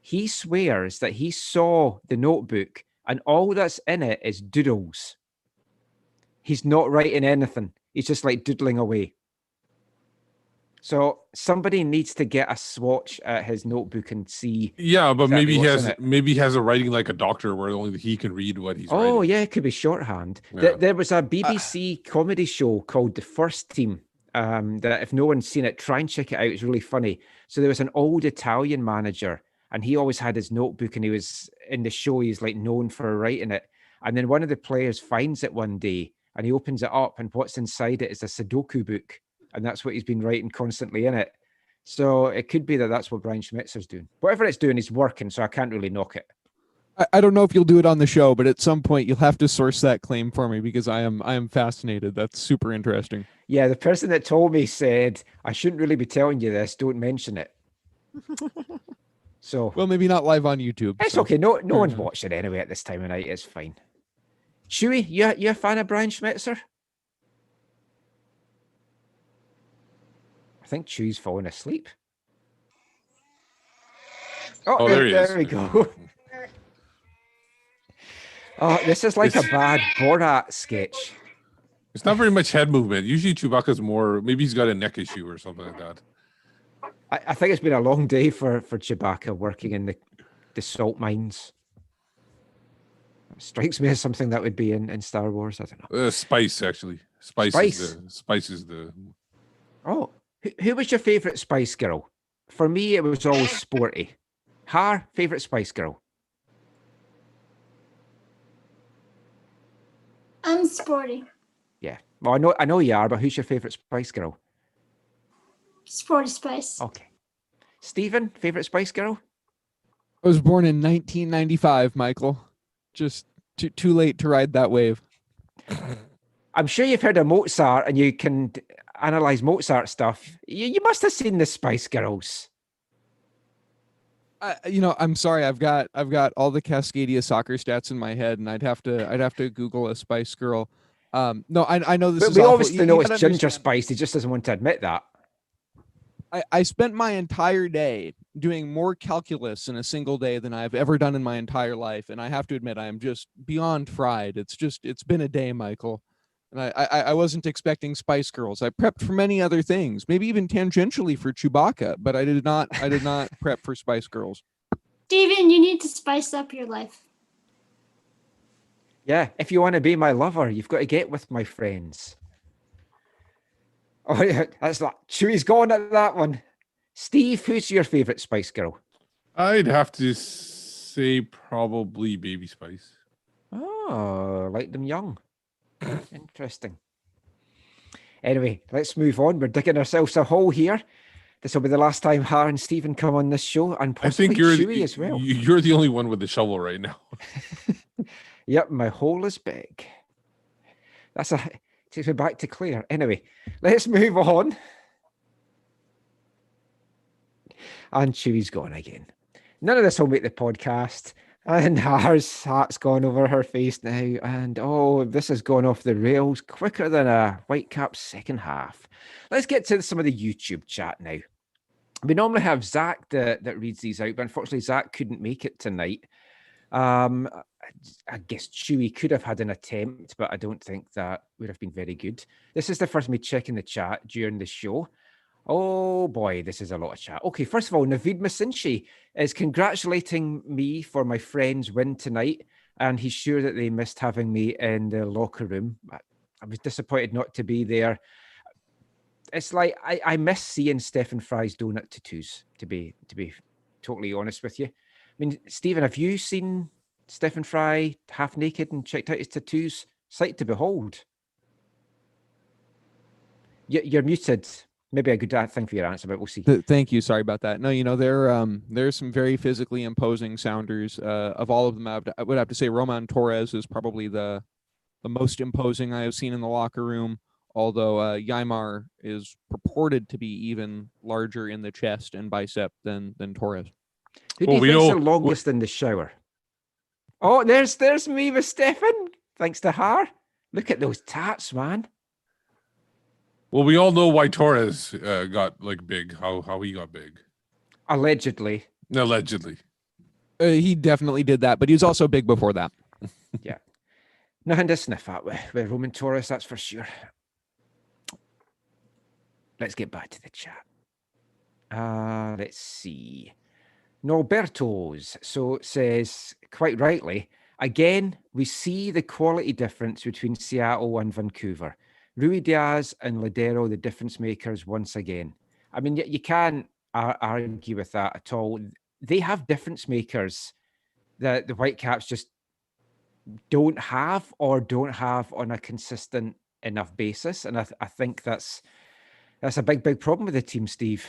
he swears that he saw the notebook and all that's in it is doodles. He's not writing anything. He's just like doodling away. So somebody needs to get a swatch at his notebook and see. Yeah, but exactly maybe he has a writing like a doctor where only he can read what he's writing. Oh, yeah, it could be shorthand. Yeah. There was a BBC comedy show called The First Team. That if no one's seen it, try and check it out. It's really funny. So there was an old Italian manager, and he always had his notebook, and he was in the show. He's like known for writing it. And then one of the players finds it one day, and he opens it up, and what's inside it is a Sudoku book. And that's what he's been writing constantly in it. So it could be that that's what Brian Schmitzer's doing. Whatever it's doing, he's working, so I can't really knock it. I don't know if you'll do it on the show, but at some point you'll have to source that claim for me, because I am fascinated. That's super interesting. Yeah, the person that told me said, I shouldn't really be telling you this. Don't mention it. So well, maybe not live on YouTube. It's okay. No one's watching anyway at this time of night. It's fine. Chewy, you a fan of Brian Schmitzer? I think Chew's falling asleep. Oh, there we go. Oh, this is like a bad Borat sketch. It's not very much head movement. Usually Chewbacca's more, maybe he's got a neck issue or something like that. I think it's been a long day for Chewbacca working in the salt mines. It strikes me as something that would be in Star Wars. I don't know. Spice, actually. Spice is the... Oh, who was your favourite Spice Girl? For me, it was always Sporty. Har, favourite Spice Girl? I'm Sporty. Yeah. Well, I know you are, but who's your favourite Spice Girl? Sporty Spice. Okay. Steven, favourite Spice Girl? I was born in 1995, Michael. Just too late to ride that wave. I'm sure you've heard of Mozart and you can analyse Mozart stuff. You must have seen the Spice Girls. I'm sorry. I've got all the Cascadia soccer stats in my head, and I'd have to Google a Spice Girl. No, I know this. But is we awful. obviously know it's Ginger Spice. He just doesn't want to admit that. I spent my entire day doing more calculus in a single day than I've ever done in my entire life, and I have to admit I am just beyond fried. It's been a day, Michael. And I wasn't expecting Spice Girls. I prepped for many other things, maybe even tangentially for Chewbacca, but I did not prep for Spice Girls. Steven, you need to spice up your life. Yeah, if you want to be my lover, you've got to get with my friends. Oh yeah, that's that. Chewy's gone at that one. Steve, who's your favourite Spice Girl? I'd have to say probably Baby Spice. Oh, like them young. Interesting. Anyway, let's move on. We're digging ourselves a hole here. This will be the last time Har and Stephen come on this show, and possibly I think Chewy as well. You're the only one with the shovel right now. Yep, my hole is big. Takes me back to Claire. Anyway, let's move on. And Chewy's gone again. None of this will make the podcast. And Har's heart's gone over her face now. And oh, this has gone off the rails quicker than a Whitecaps second half. Let's get to some of the YouTube chat now. We normally have Zach that reads these out, but unfortunately, Zach couldn't make it tonight. I guess Chewy could have had an attempt, but I don't think that would have been very good. This is the first me checking the chat during the show. Oh boy, this is a lot of chat. Okay, first of all, Naveed Masinchi is congratulating me for my friend's win tonight, and he's sure that they missed having me in the locker room. I was disappointed not to be there. It's like I miss seeing Stephen Fry's donut tattoos, to be totally honest with you. I mean, Stephen, have you seen Stephen Fry half naked and checked out his tattoos? Sight to behold. You're muted. Maybe a good thing for your answer, but we'll see. Thank you. Sorry about that. No, there's some very physically imposing sounders. Of all of them, I would have to say Roman Torres is probably the most imposing I have seen in the locker room. Although Ymar is purported to be even larger in the chest and bicep than Torres. Who do you think's the longest in the shower? Oh, there's me with Stefan. Thanks to her. Look at those tats, man. Well, we all know why Torres got like big. How he got big. Allegedly. He definitely did that, but he was also big before that. Yeah. Nothing to sniff at with Roman Torres, that's for sure. Let's get back to the chat. Let's see. Norberto's says, quite rightly, again, we see the quality difference between Seattle and Vancouver. Rui Diaz and Ladero, the difference makers once again. I mean, you can't argue with that at all. They have difference makers that the Whitecaps just don't have on a consistent enough basis. And I think that's a big problem with the team, Steve.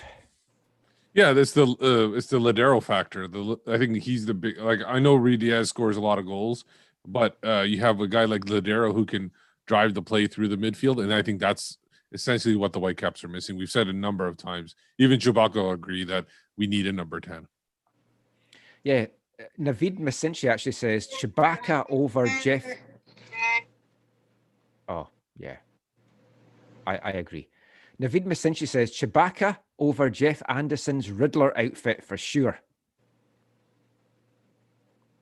Yeah, it's the Ladero factor. I think he's the big. Like, I know Rui Diaz scores a lot of goals, but you have a guy like Ladero who can drive the play through the midfield, and I think that's essentially what the Whitecaps are missing. We've said a number of times. Even Chewbacca will agree that we need a number 10. Yeah, Naveed Masinchi actually says Chewbacca over Jeff. Oh yeah, I agree. Naveed Masinchi says Chewbacca over Jeff Anderson's Riddler outfit for sure.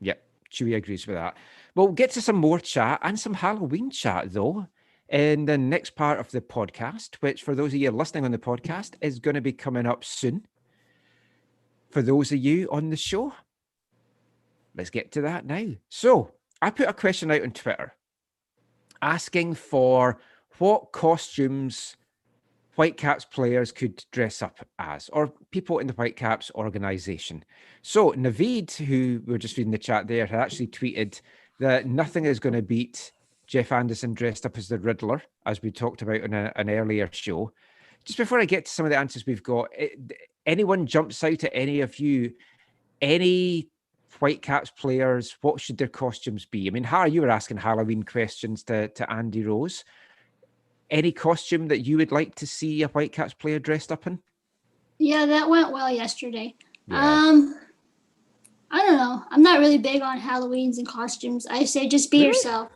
Yep, Chewy agrees with that. We'll get to some more chat and some Halloween chat, though, in the next part of the podcast, which for those of you listening on the podcast is going to be coming up soon. For those of you on the show, let's get to that now. So I put a question out on Twitter asking for what costumes Whitecaps players could dress up as, or people in the Whitecaps organization. So Naveed, who we were just reading the chat there, had actually tweeted that nothing is going to beat Jeff Anderson dressed up as the Riddler, as we talked about in an earlier show. Just before I get to some of the answers we've got, anyone jumps out at any of you, any Whitecaps players, what should their costumes be? I mean, Harry, you were asking Halloween questions to Andy Rose. Any costume that you would like to see a Whitecaps player dressed up in? Yeah, that went well yesterday. Yeah. I don't know. I'm not really big on Halloweens and costumes. I say just be yourself.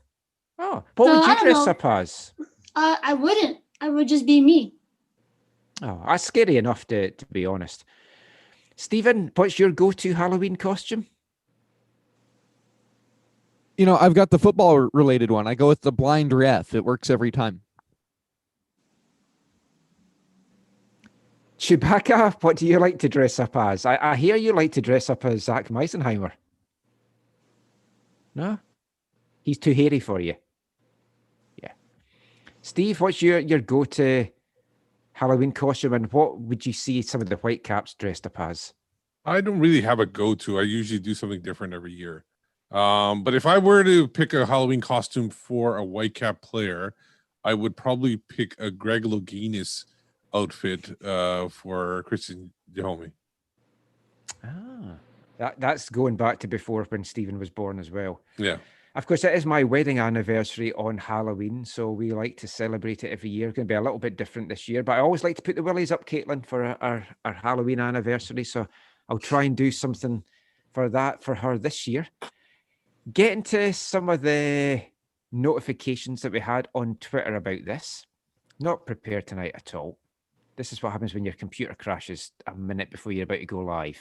Oh, what would you dress up as? I wouldn't. I would just be me. Oh, that's scary enough to be honest. Stephen, what's your go-to Halloween costume? You know, I've got the football related one. I go with the blind ref. It works every time. Chewbacca, what do you like to dress up as? I hear you like to dress up as Zach Meisenheimer. No? He's too hairy for you. Yeah. Steve, what's your go-to Halloween costume, and what would you see some of the Whitecaps dressed up as? I don't really have a go-to. I usually do something different every year. But if I were to pick a Halloween costume for a Whitecap player, I would probably pick a Greg Louganis outfit for Christian Dahomey. That's going back to before when Stephen was born as well. Yeah. Of course, it is my wedding anniversary on Halloween, so we like to celebrate it every year. It's going to be a little bit different this year, but I always like to put the willies up, Caitlin, for our Halloween anniversary, so I'll try and do something for her this year. Getting to some of the notifications that we had on Twitter about this. Not prepared tonight at all. This is what happens when your computer crashes a minute before you're about to go live.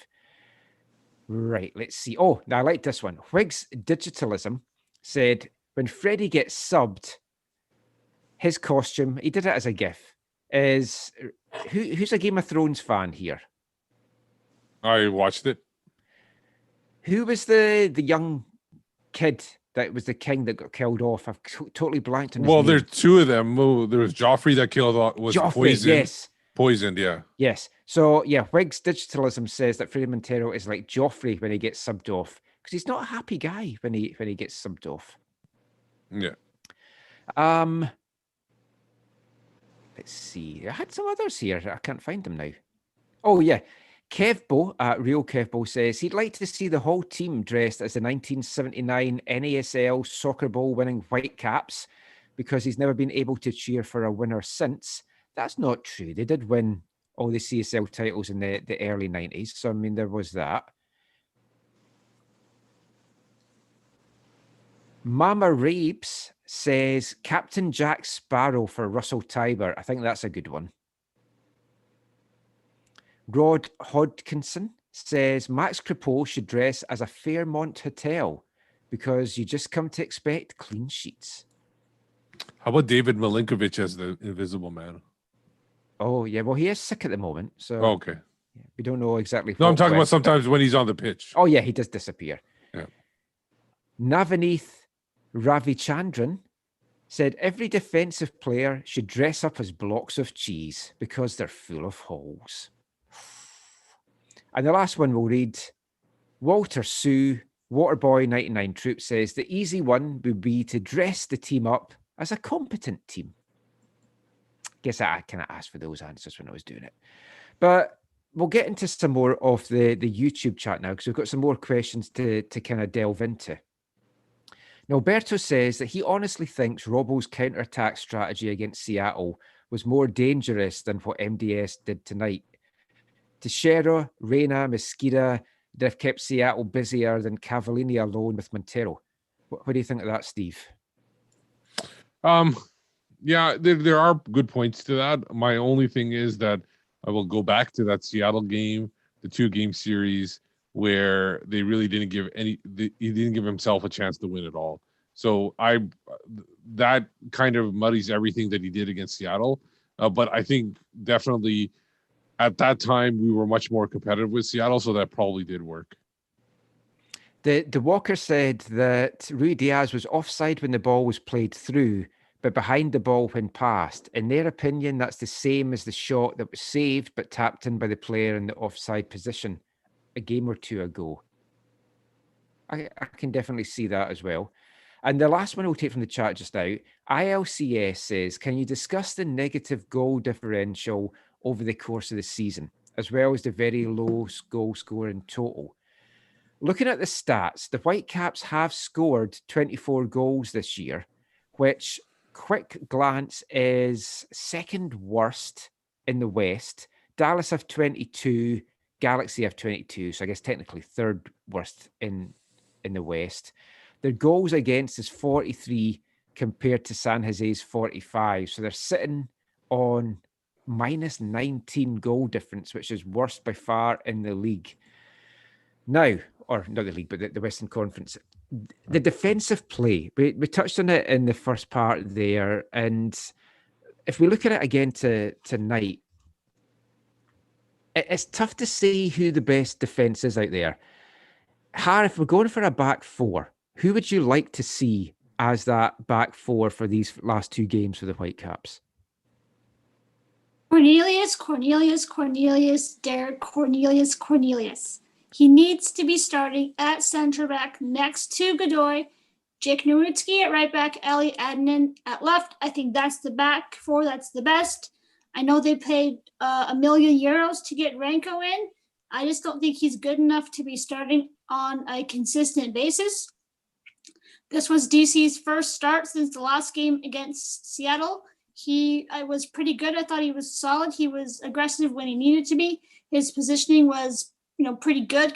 Right, let's see. Oh, now I like this one. Whigs Digitalism said, when Freddie gets subbed, his costume, he did it as a GIF, is... Who's a Game of Thrones fan here? I watched it. Who was the young kid that was the king that got killed off? I've totally blanked on his name. There's two of them. There was Joffrey that killed off, was Joffrey, poisoned. yes. Poisoned, yeah. Yes. So, yeah, Whigs Digitalism says that Freddie Montero is like Joffrey when he gets subbed off, because he's not a happy guy when he gets subbed off. Yeah. Let's see. I had some others here. I can't find them now. Oh, yeah. Kevbo, Real Kevbo, says he'd like to see the whole team dressed as the 1979 NASL Soccer Bowl winning Whitecaps, because he's never been able to cheer for a winner since. That's not true. They did win all the CSL titles in the early 90s. So, I mean, there was that. Mama Rabes says Captain Jack Sparrow for Russell Tiber. I think that's a good one. Rod Hodkinson says Max Crepeau should dress as a Fairmont hotel because you just come to expect clean sheets. How about David Milinkovic as the Invisible Man? Oh, yeah. Well, he is sick at the moment. So Okay. we don't know exactly. No, I'm talking about sometimes when he's on the pitch. Oh, yeah. He does disappear. Yeah. Navaneeth Ravichandran said every defensive player should dress up as blocks of cheese because they're full of holes. And the last one we'll read, Walter Sue, Waterboy 99 Troop says the easy one would be to dress the team up as a competent team. Guess I kind of asked for those answers when I was doing it. But we'll get into some more of the YouTube chat now, because we've got some more questions to kind of delve into. Now, Alberto says that he honestly thinks Robbo's counter-attack strategy against Seattle was more dangerous than what MDS did tonight. Teixeira, Reina, Mosqueda, they've kept Seattle busier than Cavallini alone with Montero. What do you think of that, Steve? Yeah, there are good points to that. My only thing is that I will go back to that Seattle game, the 2-game series, where they really didn't give he didn't give himself a chance to win at all. So that kind of muddies everything that he did against Seattle. But I think definitely at that time we were much more competitive with Seattle, so that probably did work. The Walker said that Rui Diaz was offside when the ball was played through, but behind the ball when passed. In their opinion, that's the same as the shot that was saved but tapped in by the player in the offside position a game or two ago. I can definitely see that as well. And the last one we'll take from the chat just now, ILCS says, can you discuss the negative goal differential over the course of the season, as well as the very low goal score in total? Looking at the stats, the Whitecaps have scored 24 goals this year, which, quick glance, is second worst in the West. Dallas have 22, Galaxy have 22, so I guess technically third worst in the West. Their goals against is 43 compared to San Jose's 45, so they're sitting on minus 19 goal difference, which is worst by far in the league. Now, or not the league, but the Western Conference. The defensive play, we touched on it in the first part there, and if we look at it again tonight, it's tough to say who the best defense is out there. Har, if we're going for a back four, who would you like to see as that back four for these last 2 games for the Whitecaps? Cornelius, Derek Cornelius. He needs to be starting at center back next to Godoy, Jake Nowitzki at right back, Ali Adnan at left. I think that's the back four. That's the best. I know they paid €1 million to get Ranko in. I just don't think he's good enough to be starting on a consistent basis. This was DC's first start since the last game against Seattle. I was pretty good. I thought he was solid. He was aggressive when he needed to be. His positioning was pretty good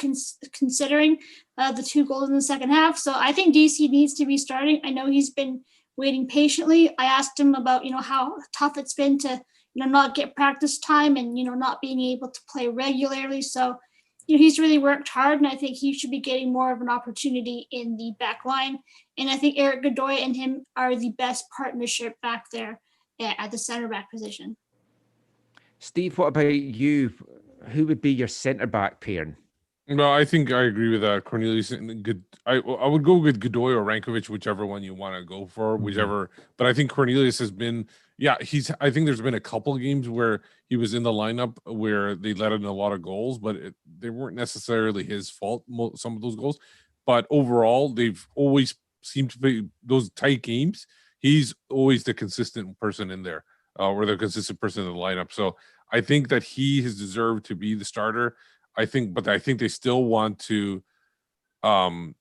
considering the 2 goals in the second half. So I think DC needs to be starting. I know he's been waiting patiently. I asked him about, how tough it's been to, not get practice time and, not being able to play regularly. So, he's really worked hard, and I think he should be getting more of an opportunity in the back line. And I think Eric Godoy and him are the best partnership back there at the center back position. Steve, what about you? Who would be your centre back pairing? No, I think I agree with that. Cornelius and good. I would go with Godoy or Rankovic, whichever one you want to go for, whichever. But I think Cornelius has been, I think there's been a couple of games where he was in the lineup where they let in a lot of goals, but they weren't necessarily his fault, some of those goals. But overall, they've always seemed to be those tight games. He's always the consistent person in there, or the consistent person in the lineup. So I think that he has deserved to be the starter. I think they still want to kind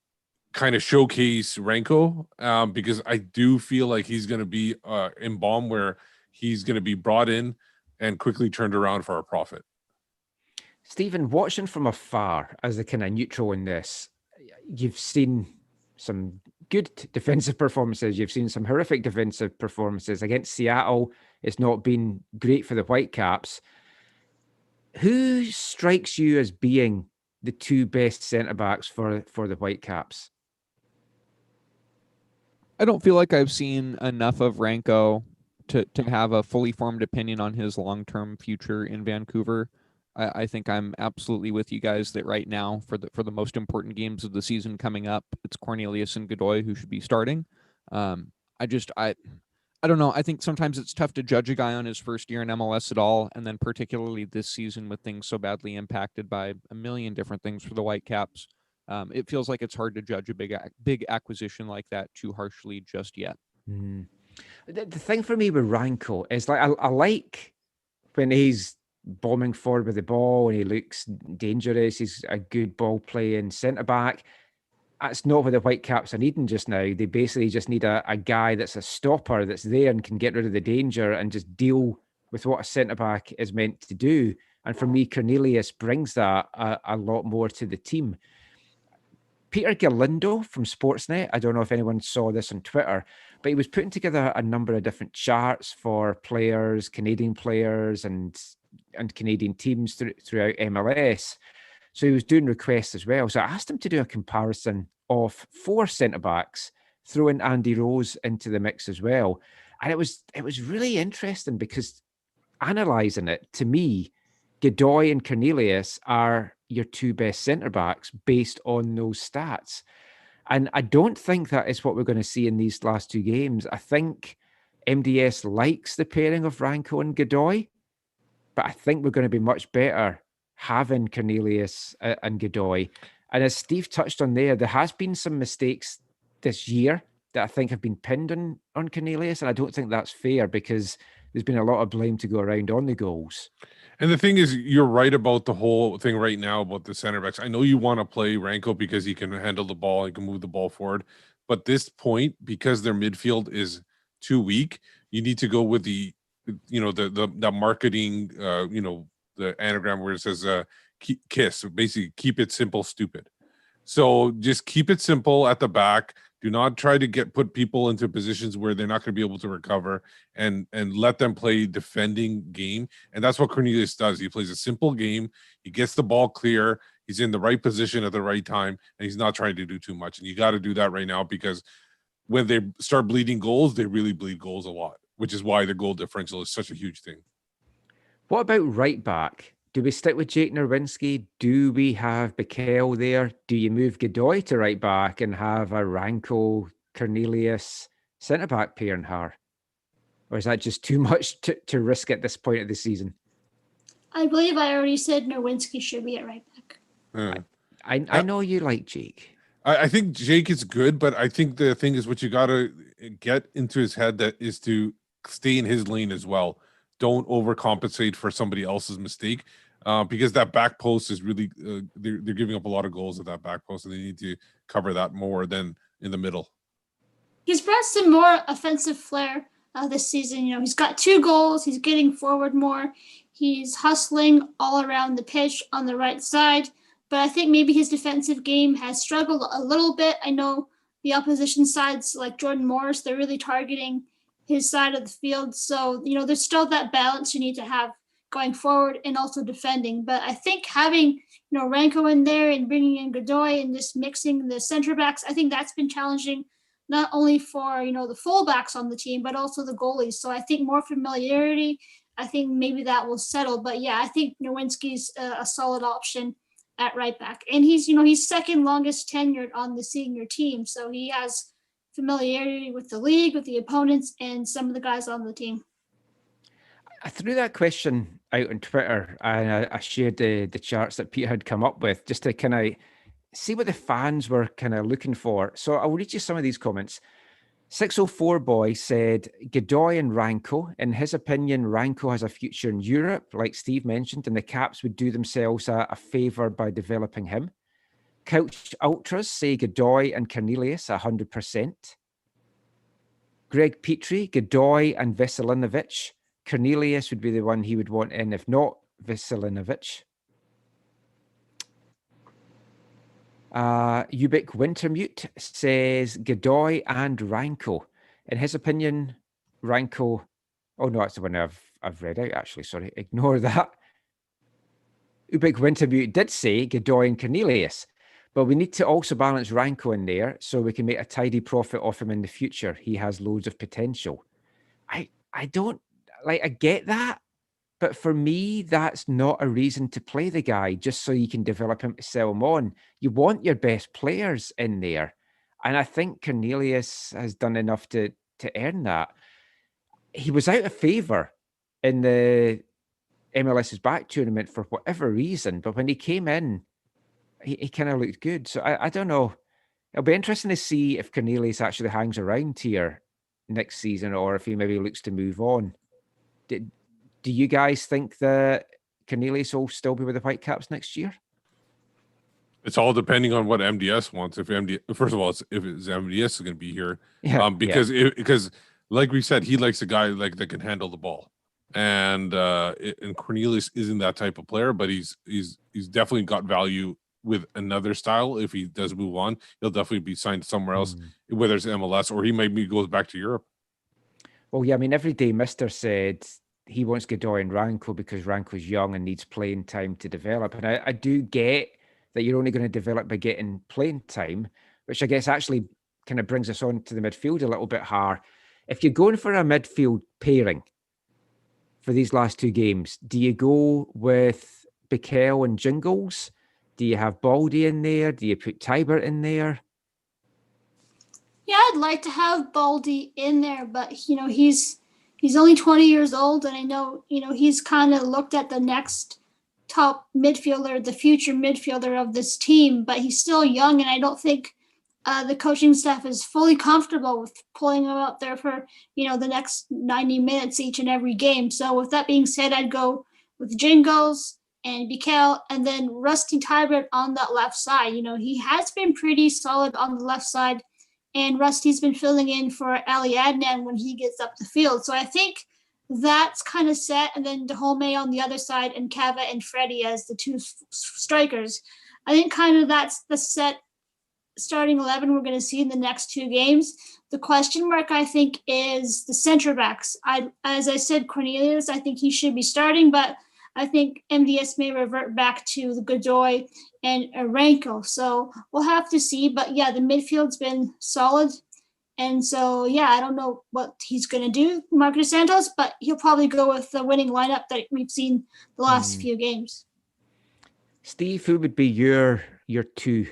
of showcase Ranko because I do feel like he's going to be in bomb where he's going to be brought in and quickly turned around for a profit. Stephen, watching from afar as the kind of neutral in this, you've seen some good defensive performances. You've seen some horrific defensive performances against Seattle. It's not been great for the Whitecaps. Who strikes you as being the 2 best centre-backs for the Whitecaps? I don't feel like I've seen enough of Ranko to have a fully formed opinion on his long-term future in Vancouver. I think I'm absolutely with you guys that right now, for the most important games of the season coming up, it's Cornelius and Godoy who should be starting. I don't know. I think sometimes it's tough to judge a guy on his first year in MLS at all, and then particularly this season with things so badly impacted by a million different things for the Whitecaps. It feels like it's hard to judge a big acquisition like that too harshly just yet. The thing for me with Ranko is like I like when he's bombing forward with the ball and he looks dangerous. He's a good ball playing centre back. That's not what the Whitecaps are needing just now. They basically just need a guy that's a stopper, that's there and can get rid of the danger and just deal with what a centre-back is meant to do. And for me, Cornelius brings that a lot more to the team. Peter Galindo from Sportsnet, I don't know if anyone saw this on Twitter, but he was putting together a number of different charts for players, Canadian players and Canadian teams throughout MLS. So he was doing requests as well. So I asked him to do a comparison of 4 centre-backs, throwing Andy Rose into the mix as well. And it was really interesting because analysing it, to me, Godoy and Cornelius are your 2 best centre-backs based on those stats. And I don't think that is what we're going to see in these last 2 games. I think MDS likes the pairing of Ranko and Godoy, but I think we're going to be much better having Cornelius and Godoy. And as Steve touched on there has been some mistakes this year that I think have been pinned on Cornelius, and I don't think that's fair because there's been a lot of blame to go around on the goals. And the thing is, you're right about the whole thing right now about the center backs. I know you want to play Ranko because he can handle the ball, he can move the ball forward. But this point, because their midfield is too weak, you need to go with the marketing, the anagram where it says KISS, basically keep it simple, stupid. So just keep it simple at the back. Do not try to put people into positions where they're not going to be able to recover, and let them play defending game. And that's what Cornelius does. He plays a simple game. He gets the ball clear. He's in the right position at the right time, and he's not trying to do too much. And you got to do that right now because when they start bleeding goals, they really bleed goals a lot, which is why the goal differential is such a huge thing. What about right back? Do we stick with Jake Nerwinski? Do we have McColl there? Do you move Godoy to right back and have a Ranko Cornelius centre back pairing her? Or is that just too much to risk at this point of the season? I believe I already said Nerwinski should be at right back. I know you like Jake. I think Jake is good, but I think the thing is what you got to get into his head that is to stay in his lane as well. Don't overcompensate for somebody else's mistake because that back post is really they're giving up a lot of goals at that back post, and they need to cover that more than in the middle. He's brought some more offensive flair this season. He's got 2 goals. He's getting forward more. He's hustling all around the pitch on the right side. but I think maybe his defensive game has struggled a little bit. I know the opposition sides like Jordan Morris, they're really targeting his side of the field. So, there's still that balance you need to have going forward and also defending. But I think having, Ranko in there and bringing in Godoy and just mixing the center backs, I think that's been challenging not only for, the fullbacks on the team, but also the goalies. So I think more familiarity, I think maybe that will settle. But yeah, I think Nowinski's a solid option at right back. And he's second longest tenured on the senior team. So he has familiarity with the league, with the opponents, and some of the guys on the team. I threw that question out on Twitter, and I shared the charts that Peter had come up with just to kind of see what the fans were kind of looking for. So I'll read you some of these comments. 604 Boy said, Godoy and Ranko. In his opinion, Ranko has a future in Europe, like Steve mentioned, and the Caps would do themselves a favour by developing him. Couch Ultras say Godoy and Cornelius 100%. Greg Petrie, Godoy and Veselinovic. Cornelius would be the one he would want in, if not Veselinovic. Ubik Wintermute says Godoy and Ranko. In his opinion, Ranko. Oh no, that's the one I've read out. Actually, sorry, ignore that. Ubik Wintermute did say Godoy and Cornelius, but we need to also balance Ranko in there so we can make a tidy profit off him in the future. He has loads of potential. I don't like. I get that. But for me, that's not a reason to play the guy just so you can develop him to sell him on. You want your best players in there. And I think Cornelius has done enough to earn that. He was out of favour in the MLS's back tournament for whatever reason. But when he came in, he kind of looked good. So I don't know. It'll be interesting to see if Cornelius actually hangs around here next season or if he maybe looks to move on. Do you guys think that Cornelius will still be with the Whitecaps next year? It's all depending on what MDS wants. If MDS is going to be here, because like we said, he likes a guy that can handle the ball, and Cornelius isn't that type of player, but he's definitely got value with another style. If he does move on, he'll definitely be signed somewhere else, whether it's MLS or he maybe goes back to Europe. Well, yeah, I mean, Everyday Mister said he wants Godoy and Ranko because Ranko's young and needs playing time to develop. And I do get that you're only going to develop by getting playing time, which I guess actually kind of brings us on to the midfield a little bit hard. If you're going for a midfield pairing for these last two games, do you go with McColl and Jingles? Do you have Baldy in there? Do you put Tybert in there? Yeah, I'd like to have Baldy in there, but he's only 20 years old, and I know he's kind of looked at the next top midfielder, the future midfielder of this team, but he's still young, and I don't think the coaching staff is fully comfortable with pulling him out there for the next 90 minutes each and every game. So with that being said, I'd go with Jingles and Bikel, and then Rusty Tybert on that left side. He has been pretty solid on the left side. And Rusty's been filling in for Ali Adnan when he gets up the field. So I think that's kind of set. And then Dahomey on the other side and Kava and Freddie as the two strikers. I think kind of that's the set starting 11 we're going to see in the next two games. The question mark, I think, is the center backs. As I said, Cornelius, I think he should be starting, but I think MDS may revert back to the Godoy and Ranko. So we'll have to see. But yeah, the midfield's been solid. And so, yeah, I don't know what he's going to do, Marcus Santos, but he'll probably go with the winning lineup that we've seen the last few games. Steve, who would be your two?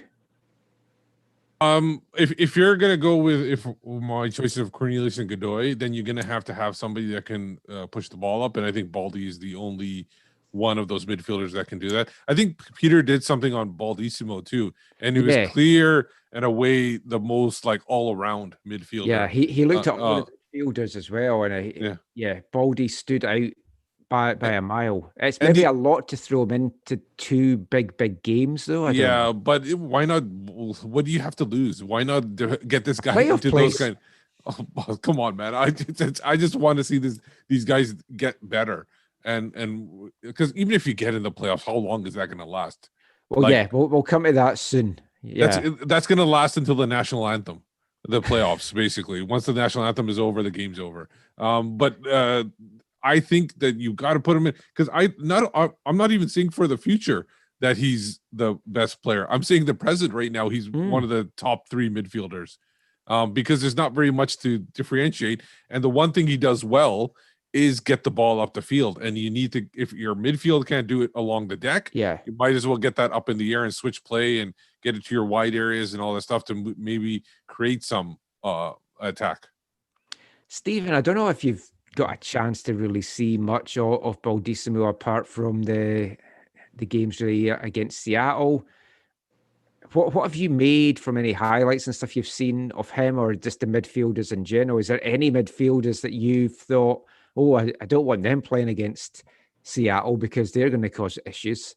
If you're gonna go with my choice of Cornelius and Godoy, then you're gonna have to have somebody that can push the ball up, and I think Baldy is the only one of those midfielders that can do that. I think Peter did something on Baldissimo too, and he was clear and away the most all around midfielder. Yeah, he looked at all the midfielders as well, and Baldy stood out by a mile. It's maybe a lot to throw him into two big games though. But why not? What do you have to lose? Why not get this guy into those kind? Oh, come on, man! I just want to see these guys get better. And because even if you get in the playoffs, how long is that going to last? Well, yeah, we'll come to that soon. Yeah, That's going to last until the national anthem, the playoffs, basically. Once the national anthem is over, the game's over. But I think that you got to put him in, because I'm not even saying for the future that he's the best player. I'm saying the present right now, he's one of the top 3 midfielders, because there's not very much to differentiate. And the one thing he does well is get the ball up the field. And you need to, if your midfield can't do it along the deck, you might as well get that up in the air and switch play and get it to your wide areas and all that stuff to maybe create some attack. Stephen, I don't know if you've got a chance to really see much of Baldissimo apart from the games really against Seattle. What have you made from any highlights and stuff you've seen of him, or just the midfielders in general? Is there any midfielders that you've thought, oh, I don't want them playing against Seattle because they're going to cause issues?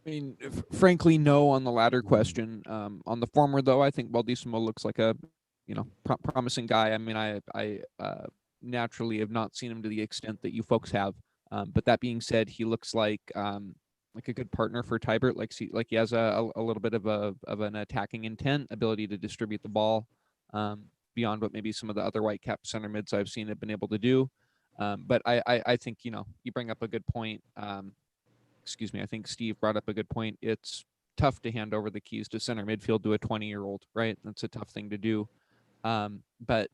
I mean, frankly, no on the latter question. On the former, though, I think Baldissimo looks like a, promising guy. I mean, I naturally have not seen him to the extent that you folks have. But that being said, he looks like a good partner for Tybert. Like he has a little bit of an attacking intent, ability to distribute the ball beyond what maybe some of the other Whitecap center mids I've seen have been able to do. But I think, you bring up a good point. I think Steve brought up a good point. It's tough to hand over the keys to center midfield to a 20-year-old, right? That's a tough thing to do. But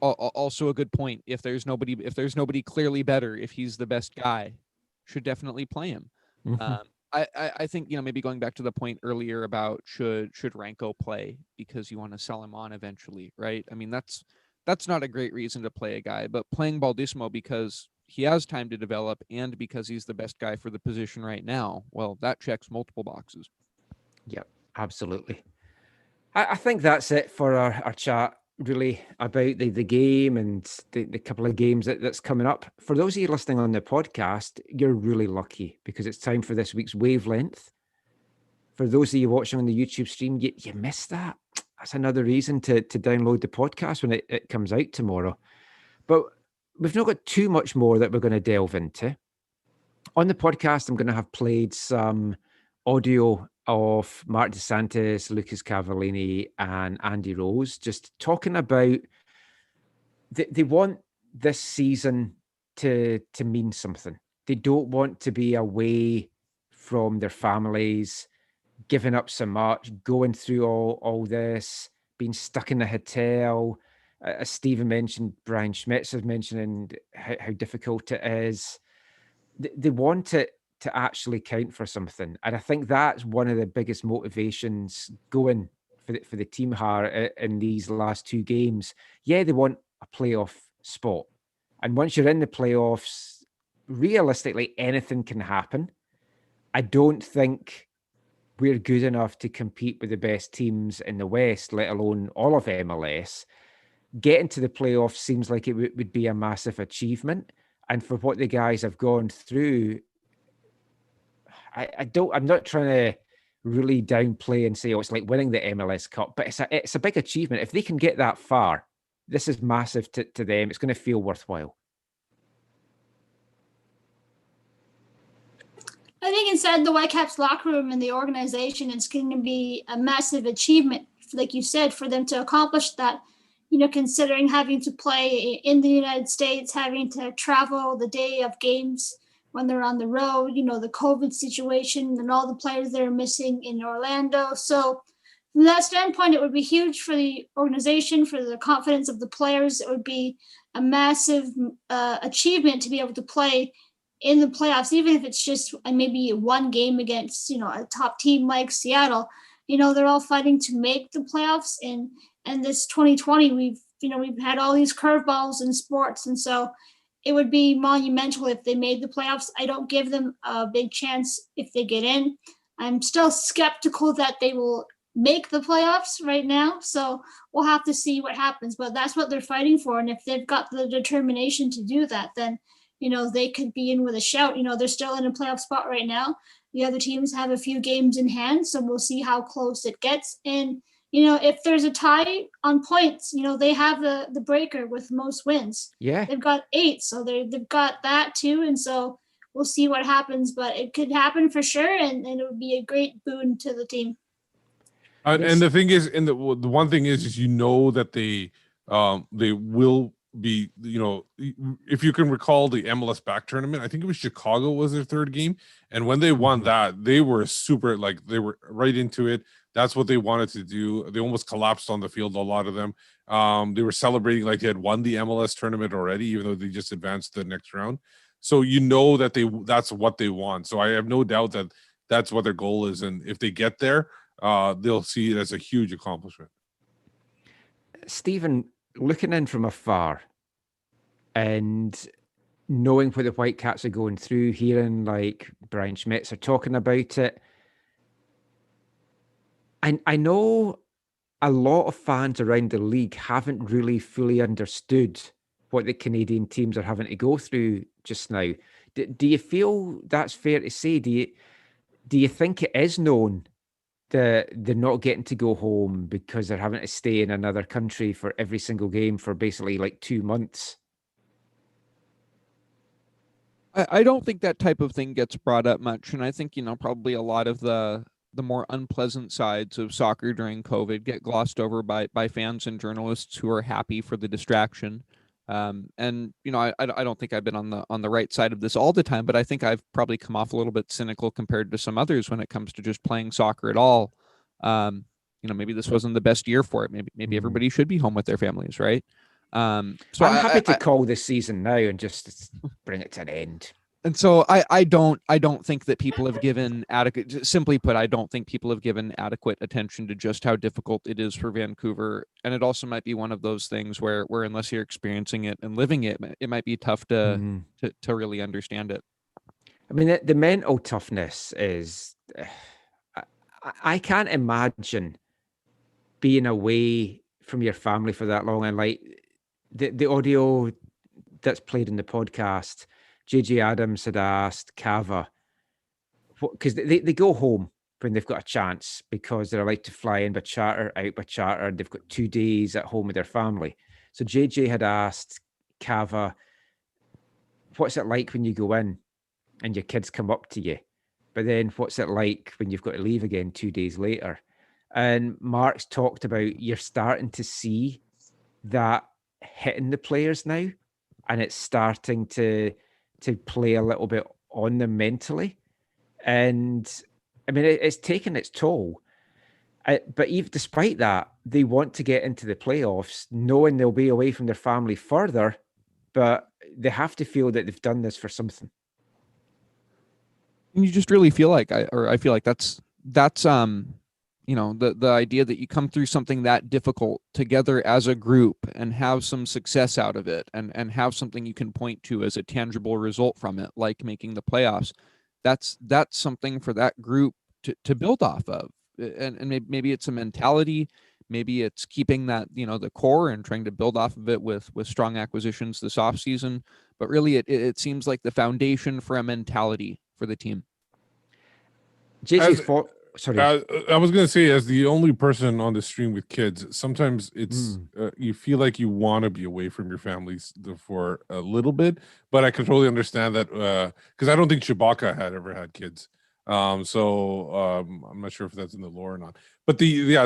also a good point. If there's nobody clearly better, if he's the best guy, should definitely play him. I think, maybe going back to the point earlier about should Ranko play because you want to sell him on eventually, right? I mean, that's not a great reason to play a guy, but playing Baldissimo because he has time to develop and because he's the best guy for the position right now, well, that checks multiple boxes. Yep, absolutely. I think that's it for our chat, really, about the game and the couple of games that's coming up. For those of you listening on the podcast, you're really lucky because it's time for this week's Wavelength. For those of you watching on the YouTube stream, you missed that. That's another reason to download the podcast when it comes out tomorrow. But we've not got too much more that we're going to delve into. On the podcast, I'm going to have played some audio of Mark DeSantis, Lucas Cavallini, and Andy Rose, just talking about they want this season to mean something. They don't want to be away from their families, giving up so much, going through all this, being stuck in a hotel. As Stephen mentioned, Brian Schmitz is mentioning how difficult it is. They want it to actually count for something. And I think that's one of the biggest motivations going for the team in these last 2 games. Yeah, they want a playoff spot. And once you're in the playoffs, realistically, anything can happen. I don't think we're good enough to compete with the best teams in the West, let alone all of MLS. Getting to the playoffs seems like it would be a massive achievement. And for what the guys have gone through, I'm not trying to really downplay and say, oh, it's like winning the MLS Cup, but it's a big achievement. If they can get that far, this is massive to them. It's going to feel worthwhile. I think inside the Whitecaps locker room and the organization, it's going to be a massive achievement, like you said, for them to accomplish that. Considering having to play in the United States, having to travel the day of games when they're on the road, the COVID situation and all the players that are missing in Orlando. So from that standpoint, it would be huge for the organization, for the confidence of the players. It would be a massive achievement to be able to play in the playoffs, even if it's just maybe one game against, a top team like Seattle. They're all fighting to make the playoffs. And this 2020, we've had all these curveballs in sports. And so it would be monumental if they made the playoffs. I don't give them a big chance if they get in. I'm still skeptical that they will make the playoffs right now. So we'll have to see what happens. But that's what they're fighting for. And if they've got the determination to do that, then, they could be in with a shout. They're still in a playoff spot right now. The other teams have a few games in hand. So we'll see how close it gets. And if there's a tie on points, they have the breaker with most wins. Yeah. They've got 8, so they've got that too. And so we'll see what happens, but it could happen for sure, and it would be a great boon to the team. And the thing is, and the one thing is you know that they will be, if you can recall the MLS back tournament, I think it was Chicago was their third game, and when they won that, they were super, like, they were right into it. That's what they wanted to do. They almost collapsed on the field, a lot of them. They were celebrating like they had won the MLS tournament already, even though they just advanced to the next round. So you know that that's what they want. So I have no doubt that that's what their goal is, and if they get there, they'll see it as a huge accomplishment. Steven, looking in from afar and knowing what the Whitecaps are going through, hearing like Brian Schmitz are talking about it, I know a lot of fans around the league haven't really fully understood what the Canadian teams are having to go through just now. Do you feel that's fair to say? Do you think it is known that they're not getting to go home because they're having to stay in another country for every single game for basically like 2 months? I don't think that type of thing gets brought up much. And I think, probably a lot of the more unpleasant sides of soccer during COVID get glossed over by fans and journalists who are happy for the distraction. And I don't think I've been on the right side of this all the time, but I think I've probably come off a little bit cynical compared to some others when it comes to just playing soccer at all. Maybe this wasn't the best year for it. Maybe everybody should be home with their families, right? So I'm happy to call this season now and just bring it to an end. And so I don't think that people have given adequate, simply put, I don't think people have given adequate attention to just how difficult it is for Vancouver. And it also might be one of those things where unless you're experiencing it and living it, it might be tough to really understand it. I mean, the mental toughness is, I can't imagine being away from your family for that long. And like the audio that's played in the podcast, JJ Adams had asked Cava, because they go home when they've got a chance because they're allowed to fly in by charter, out by charter. They've got 2 days at home with their family. So JJ had asked Cava, what's it like when you go in and your kids come up to you? But then what's it like when you've got to leave again 2 days later? And Mark's talked about you're starting to see that hitting the players now, and it's starting to play a little bit on them mentally. And I mean, it's taken its toll. But even despite that, they want to get into the playoffs, knowing they'll be away from their family further, but they have to feel that they've done this for something. And you just really feel like, I feel like that's the idea that you come through something that difficult together as a group and have some success out of it and have something you can point to as a tangible result from it, like making the playoffs. That's something for that group to build off of. And maybe it's a mentality, maybe it's keeping that, the core and trying to build off of it with strong acquisitions this offseason. But really it seems like the foundation for a mentality for the team. Sorry. I was going to say, as the only person on the stream with kids, sometimes it's you feel like you want to be away from your families for a little bit, but I can totally understand that because I don't think Chewbacca had ever had kids. So I'm not sure if that's in the lore or not. But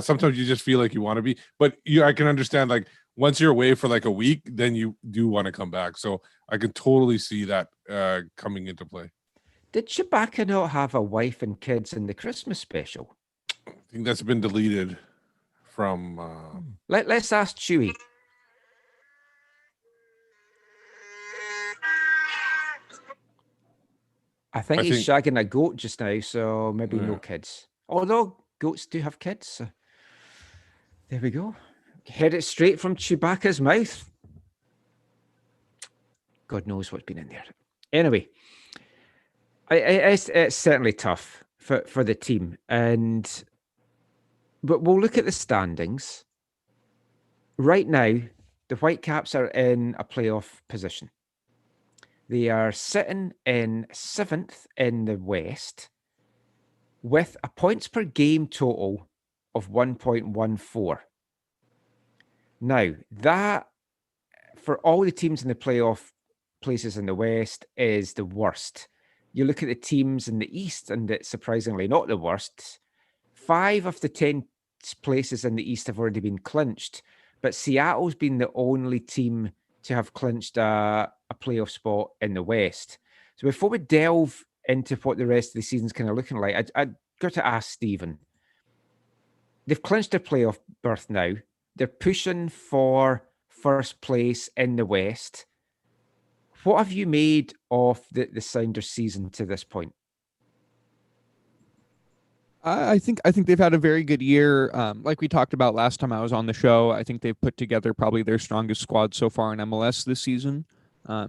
sometimes you just feel like you want to be, but I can understand, like, once you're away for like a week, then you do want to come back. So I can totally see that coming into play. Did Chewbacca not have a wife and kids in the Christmas special? I think that's been deleted from... Let's ask Chewie. I think he's shagging a goat just now, so maybe no kids. Although goats do have kids. So there we go. Heard it straight from Chewbacca's mouth. God knows what's been in there. Anyway, it's certainly tough for the team, but we'll look at the standings. Right now, the Whitecaps are in a playoff position. They are sitting in 7th in the West with a points per game total of 1.14. Now, that for all the teams in the playoff places in the West is the worst. you look at the teams in the East, and it's surprisingly not the worst. 5 of the 10 places in the East have already been clinched, but Seattle's been the only team to have clinched a playoff spot in the West. So before we delve into what the rest of the season's kind of looking like, I've got to ask Steven. They've clinched their playoff berth now. They're pushing for first place in the West. What have you made of the Sounders season to this point? I think they've had a very good year. Like we talked about last time I was on the show, I think they've put together probably their strongest squad so far in MLS this season.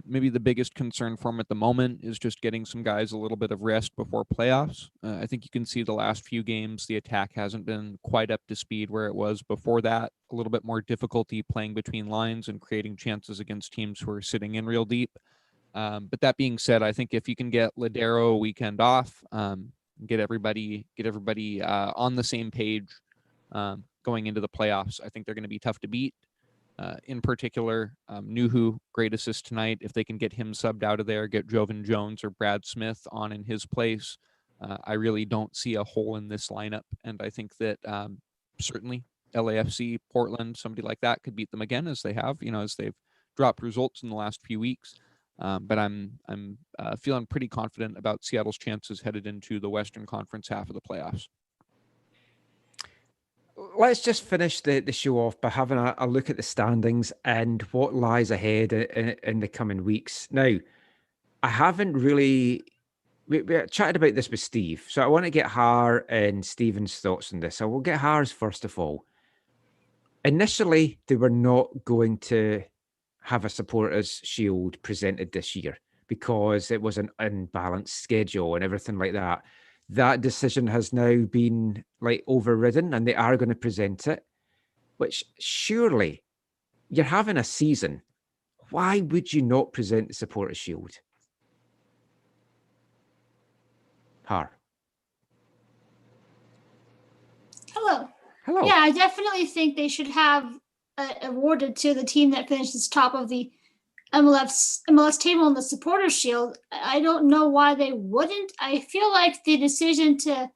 Maybe the biggest concern for them at the moment is just getting some guys a little bit of rest before playoffs. I think you can see the last few games, the attack hasn't been quite up to speed where it was before that. A little bit more difficulty playing between lines and creating chances against teams who are sitting in real deep. But that being said, I think if you can get Ladero a weekend off, get everybody on the same page going into the playoffs, I think they're going to be tough to beat. In particular, Nuhu, great assist tonight. If they can get him subbed out of there, get Jovan Jones or Brad Smith on in his place, I really don't see a hole in this lineup. And I think that certainly LAFC, Portland, somebody like that could beat them again, as they have, as they've dropped results in the last few weeks. But I'm feeling pretty confident about Seattle's chances headed into the Western Conference half of the playoffs. Let's just finish the show off by having a look at the standings and what lies ahead in the coming weeks. Now, I haven't really... We chatted about this with Steve, so I want to get Har and Steven's thoughts on this. So we'll get Har's first of all. Initially, they were not going to have a supporters shield presented this year because it was an unbalanced schedule and everything like that. That decision has now been overridden, and they are going to present it, which surely you're having a season. Why would you not present the supporters shield? Har. Hello. Hello. Yeah, I definitely think they should have awarded to the team that finishes top of the MLS table in the supporters shield. I don't know why they wouldn't. I feel like the decision to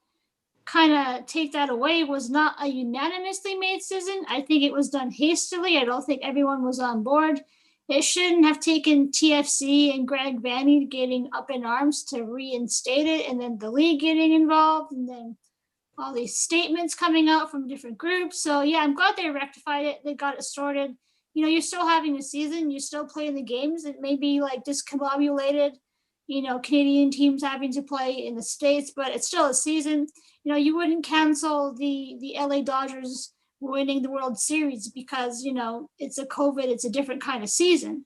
kind of take that away was not a unanimously made decision. I think it was done hastily. I don't think everyone was on board. It shouldn't have taken TFC and Greg Vanny getting up in arms to reinstate it, and then the league getting involved, and then all these statements coming out from different groups. So yeah, I'm glad they rectified it. They got it sorted. You're still having a season. You're still playing the games. It may be discombobulated, Canadian teams having to play in the States, but it's still a season. You wouldn't cancel the LA Dodgers winning the World Series because, it's a COVID, it's a different kind of season.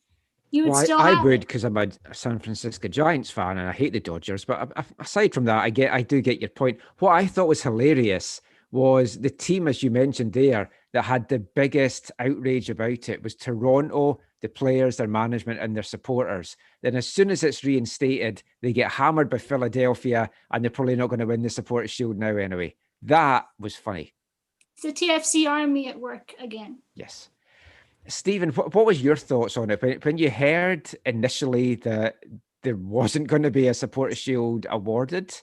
You would I would, because I'm a San Francisco Giants fan and I hate the Dodgers. But aside from that, I do get your point. What I thought was hilarious was the team, as you mentioned there, that had the biggest outrage about it was Toronto, the players, their management, and their supporters. Then as soon as it's reinstated, they get hammered by Philadelphia, and they're probably not going to win the Supporters Shield now anyway. That was funny. The TFC army at work again. Yes. Steven, what was your thoughts on it? When you heard initially that there wasn't going to be a Supporters Shield awarded,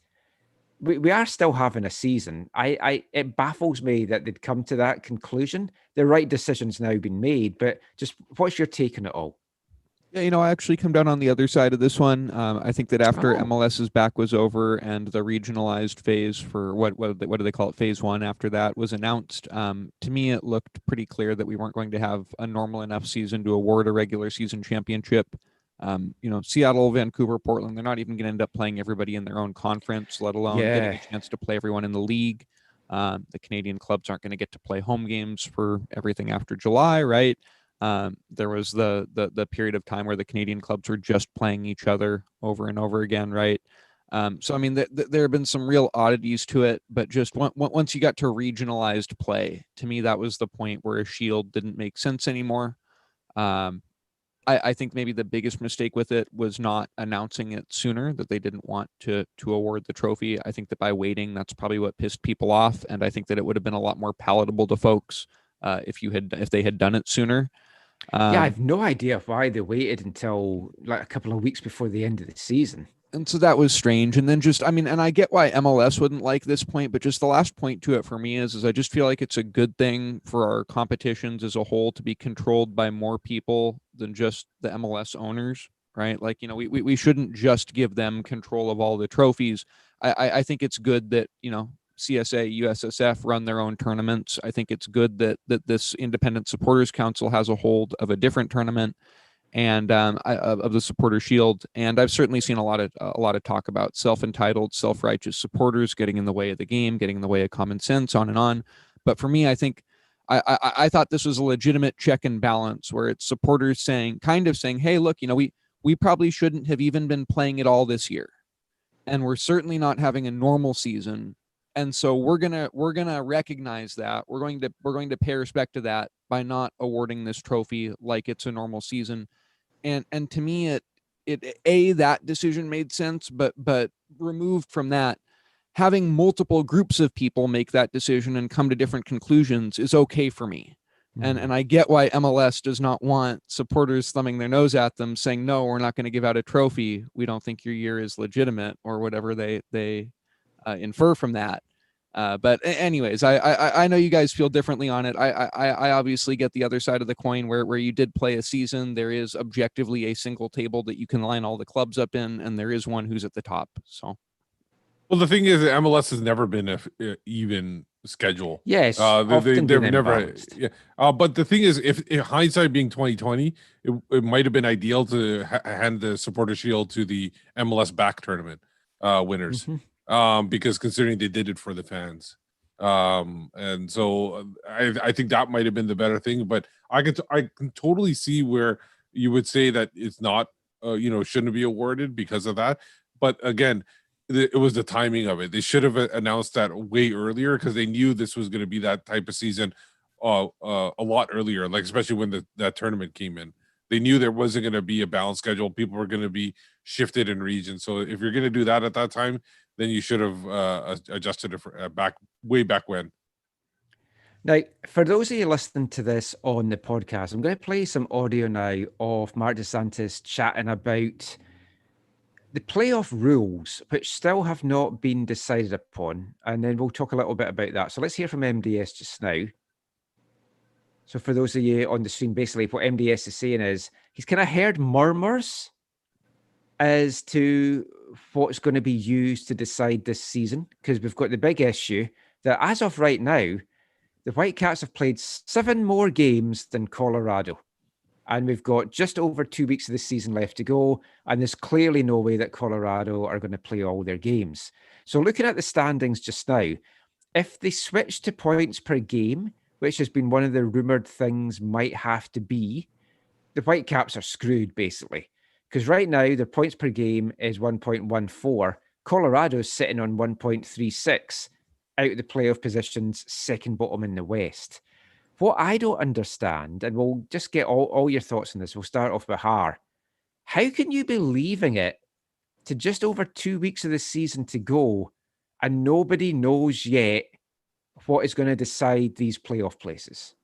we are still having a season. It baffles me that they'd come to that conclusion. The right decision's now been made, but just what's your take on it all? Yeah, I actually come down on the other side of this one. I think that after MLS's back was over and the regionalized phase for what do they call it? Phase 1 after that was announced. To me, it looked pretty clear that we weren't going to have a normal enough season to award a regular season championship. Seattle, Vancouver, Portland, they're not even going to end up playing everybody in their own conference, let alone getting a chance to play everyone in the league. The Canadian clubs aren't going to get to play home games for everything after July, right? There was the period of time where the Canadian clubs were just playing each other over and over again, right? So, I mean, there have been some real oddities to it, but just once you got to regionalized play, to me, that was the point where a shield didn't make sense anymore. I think maybe the biggest mistake with it was not announcing it sooner, that they didn't want to award the trophy. I think that by waiting, that's probably what pissed people off. And I think that it would have been a lot more palatable to folks if they had done it sooner. I have no idea why they waited until a couple of weeks before the end of the season. And so that was strange. And then just, I mean, and I get why MLS wouldn't like this point, but just the last point to it for me is I just feel like it's a good thing for our competitions as a whole to be controlled by more people than just the MLS owners, right? Like, you know, we shouldn't just give them control of all the trophies. I think it's good that, you know, CSA, USSF run their own tournaments. I think it's good that this Independent Supporters Council has a hold of a different tournament and of the Supporter Shield. And I've certainly seen a lot of talk about self-entitled, self-righteous supporters getting in the way of the game, getting in the way of common sense, on and on. But for me, I think I thought this was a legitimate check and balance where it's supporters saying, hey, look, you know, we probably shouldn't have even been playing it all this year, and we're certainly not having a normal season. And so we're gonna recognize that. We're going to pay respect to that by not awarding this trophy like it's a normal season. And to me, that decision made sense, but removed from that, having multiple groups of people make that decision and come to different conclusions is okay for me. And I get why MLS does not want supporters thumbing their nose at them saying, no, we're not going to give out a trophy. We don't think your year is legitimate, or whatever they infer from that. But anyways, I know you guys feel differently on it. I obviously get the other side of the coin where you did play a season. There is objectively a single table that you can line all the clubs up in, and there is one who's at the top. So, well, the thing is, MLS has never been a even schedule. Yes, they've often been never. imbalanced. Yeah. But the thing is, if hindsight being 2020, it might have been ideal to hand the Supporter Shield to the MLS back tournament winners. Because considering they did it for the fans, and so I think that might have been the better thing. But I can totally see where you would say that it's not, shouldn't be awarded because of that. But again, it was the timing of it. They should have announced that way earlier, because they knew this was going to be that type of season a lot earlier. Like, especially when that tournament came in, they knew there wasn't going to be a balanced schedule. People were going to be shifted in regions. So if you're going to do that at that time, then you should have adjusted it for, way back when. Now, for those of you listening to this on the podcast, I'm going to play some audio now of Mark DeSantis chatting about the playoff rules, which still have not been decided upon. And then we'll talk a little bit about that. So let's hear from MDS just now. So for those of you on the stream, basically what MDS is saying is he's kind of heard murmurs as to what's going to be used to decide this season, because we've got the big issue that as of right now, the Whitecaps have played 7 more games than Colorado, and we've got just over 2 weeks of the season left to go, and there's clearly no way that Colorado are going to play all their games. So looking at the standings just now, if they switch to points per game, which has been one of the rumoured things might have to be, the Whitecaps are screwed, basically. Because right now, their points per game is 1.14. Colorado's sitting on 1.36, out of the playoff positions, second bottom in the West. What I don't understand, and we'll just get all your thoughts on this. We'll start off with Har. How can you be leaving it to just over 2 weeks of the season to go, and nobody knows yet what is going to decide these playoff places?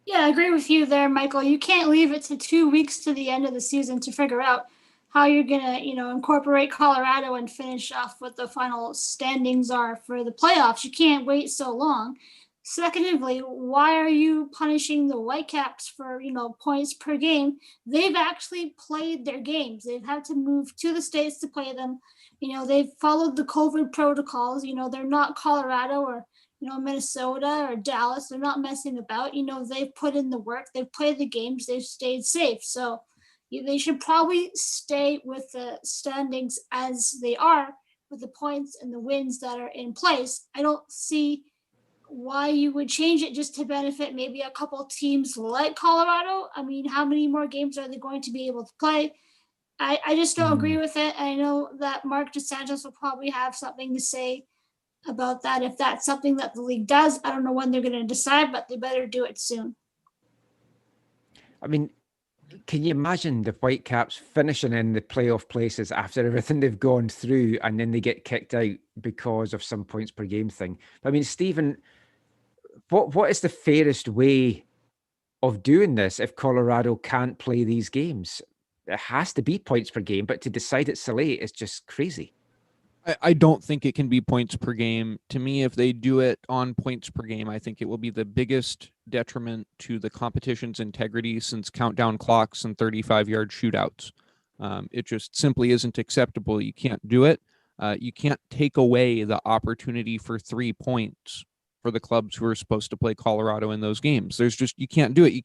Yeah, I agree with you there, Michael. You can't leave it to 2 weeks to the end of the season to figure out how you're going to, incorporate Colorado and finish off what the final standings are for the playoffs. You can't wait so long. Secondly, why are you punishing the Whitecaps for, points per game? They've actually played their games. They've had to move to the States to play them. They've followed the COVID protocols. They're not Colorado or Minnesota or Dallas. They're not messing about. They've put in the work. They've played the games. They've stayed safe. So they should probably stay with the standings as they are, with the points and the wins that are in place. I don't see why you would change it just to benefit maybe a couple teams like Colorado. I mean, how many more games are they going to be able to play? I just don't agree with it. I know that Mark DeSantis will probably have something to say about that if that's something that the league does. I don't know when they're going to decide, but they better do it soon. I mean, can you imagine the Whitecaps finishing in the playoff places after everything they've gone through, and then they get kicked out because of some points per game thing? I mean, Stephen, what is the fairest way of doing this if Colorado can't play these games? it has to be points per game, but to decide it's so late is just crazy. I don't think it can be points per game. To me, if they do it on points per game, I think it will be the biggest detriment to the competition's integrity since countdown clocks and 35-yard shootouts. It just simply isn't acceptable. You can't do it. You can't take away the opportunity for 3 points for the clubs who are supposed to play Colorado in those games. There's just, you can't do it. You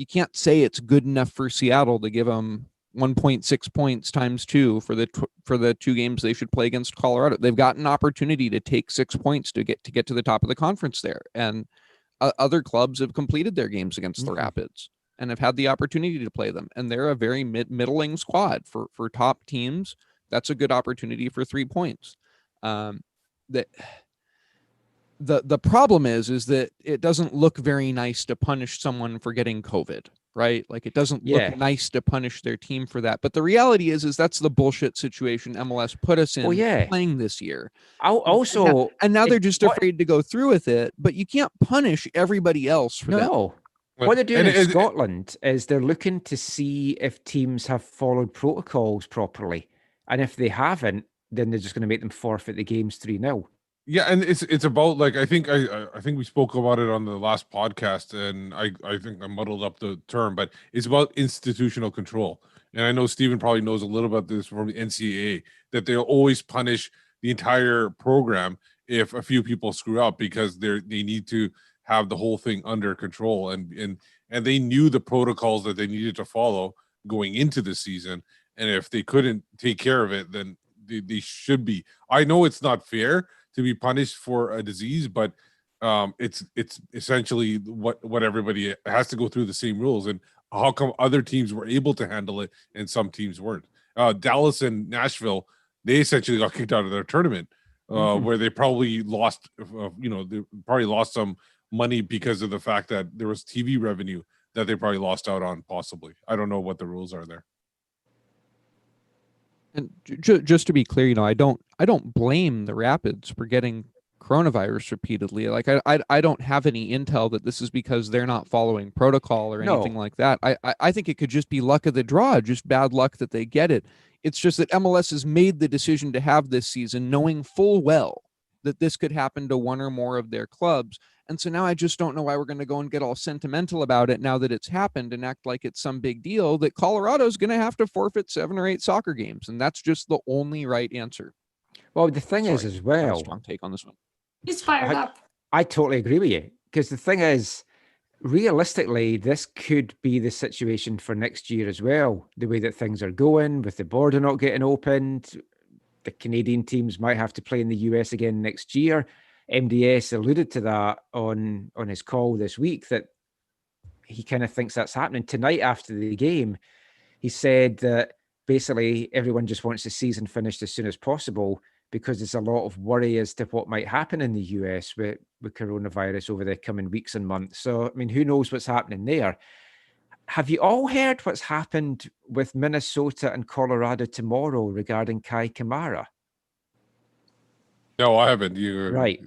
can't say it's good enough for Seattle to give them 1.6 points times 2 for the 2 games they should play against Colorado. They've got an opportunity to take 6 points to get to the top of the conference there. And other clubs have completed their games against the Rapids and have had the opportunity to play them. And they're a very middling squad for top teams. That's a good opportunity for 3 points. The problem is that it doesn't look very nice to punish someone for getting COVID, right? Like, it doesn't look nice to punish their team for that. But the reality is that's the bullshit situation MLS put us in playing this year. And now they're just afraid to go through with it, but you can't punish everybody else for that. No. What they're doing in Scotland is they're looking to see if teams have followed protocols properly. And if they haven't, then they're just going to make them forfeit the games 3-0. Yeah, and it's about, like, I think we spoke about it on the last podcast, and I think I muddled up the term, but it's about institutional control. And I know Steven probably knows a little about this from the NCAA, that they'll always punish the entire program if a few people screw up, because they need to have the whole thing under control, and they knew the protocols that they needed to follow going into the season, and if they couldn't take care of it, then they should be. I know it's not fair to be punished for a disease, but it's essentially what everybody has to go through the same rules. And how come other teams were able to handle it and some teams weren't? Dallas and Nashville, they essentially got kicked out of their tournament, where they probably lost, they probably lost some money because of the fact that there was TV revenue that they probably lost out on, possibly. I don't know what the rules are there. And just to be clear, I don't blame the Rapids for getting coronavirus repeatedly. Like, I don't have any intel that this is because they're not following protocol or anything like that. I think it could just be luck of the draw, just bad luck that they get it. It's just that MLS has made the decision to have this season knowing full well that this could happen to one or more of their clubs. And so now I just don't know why we're going to go and get all sentimental about it now that it's happened and act like it's some big deal that Colorado's going to have to forfeit 7 or 8 soccer games. And that's just the only right answer. Well, the thing is as well, strong take on this one. He's fired up. I totally agree with you, because the thing is, realistically, this could be the situation for next year as well. The way that things are going, with the border not getting opened, the Canadian teams might have to play in the US again next year. MDS alluded to that on his call this week, that he kind of thinks that's happening. Tonight after the game, he said that basically everyone just wants the season finished as soon as possible, because there's a lot of worry as to what might happen in the US with coronavirus over the coming weeks and months. So, I mean, who knows what's happening there? Have you all heard what's happened with Minnesota and Colorado tomorrow regarding Kai Kamara? No, I haven't. Right.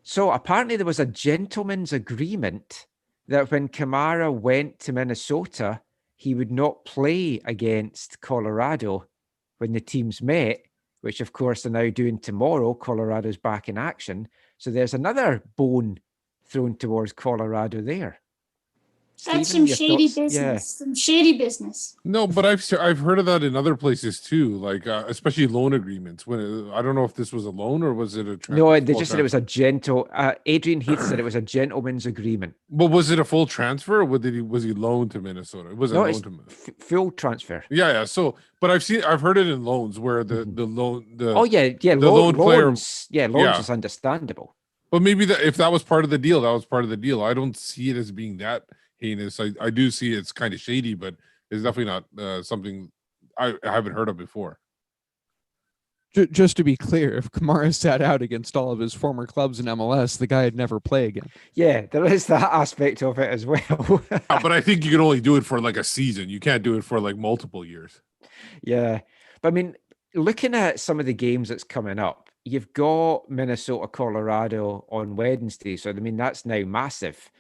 So apparently there was a gentleman's agreement that when Kamara went to Minnesota, he would not play against Colorado when the teams met, which of course they're now doing tomorrow. Colorado's back in action. So there's another bone thrown towards Colorado there. That's Steven, some shady thoughts? business. Yeah. Some shady business. No, but I've heard of that in other places too, like especially loan agreements. When I don't know if this was a loan or was it a transfer? No, they just said it was a gentle. Adrian Heath said it was a gentleman's agreement. But was it a full transfer? Or was he loaned to Minnesota? It was a loan to full transfer. Yeah. So, but I've heard it in loans where the loan. Loans is understandable. But maybe if that was part of the deal, that was part of the deal. I don't see it as being that heinous. I do see it's kind of shady, but it's definitely not something I haven't heard of before. Just to be clear, if Kamara sat out against all of his former clubs in MLS, the guy would never play again. Yeah, there is that aspect of it as well. But I think you can only do it for like a season. You can't do it for like multiple years. Yeah. But I mean, looking at some of the games that's coming up, you've got Minnesota, Colorado on Wednesday. So, I mean, that's now massive.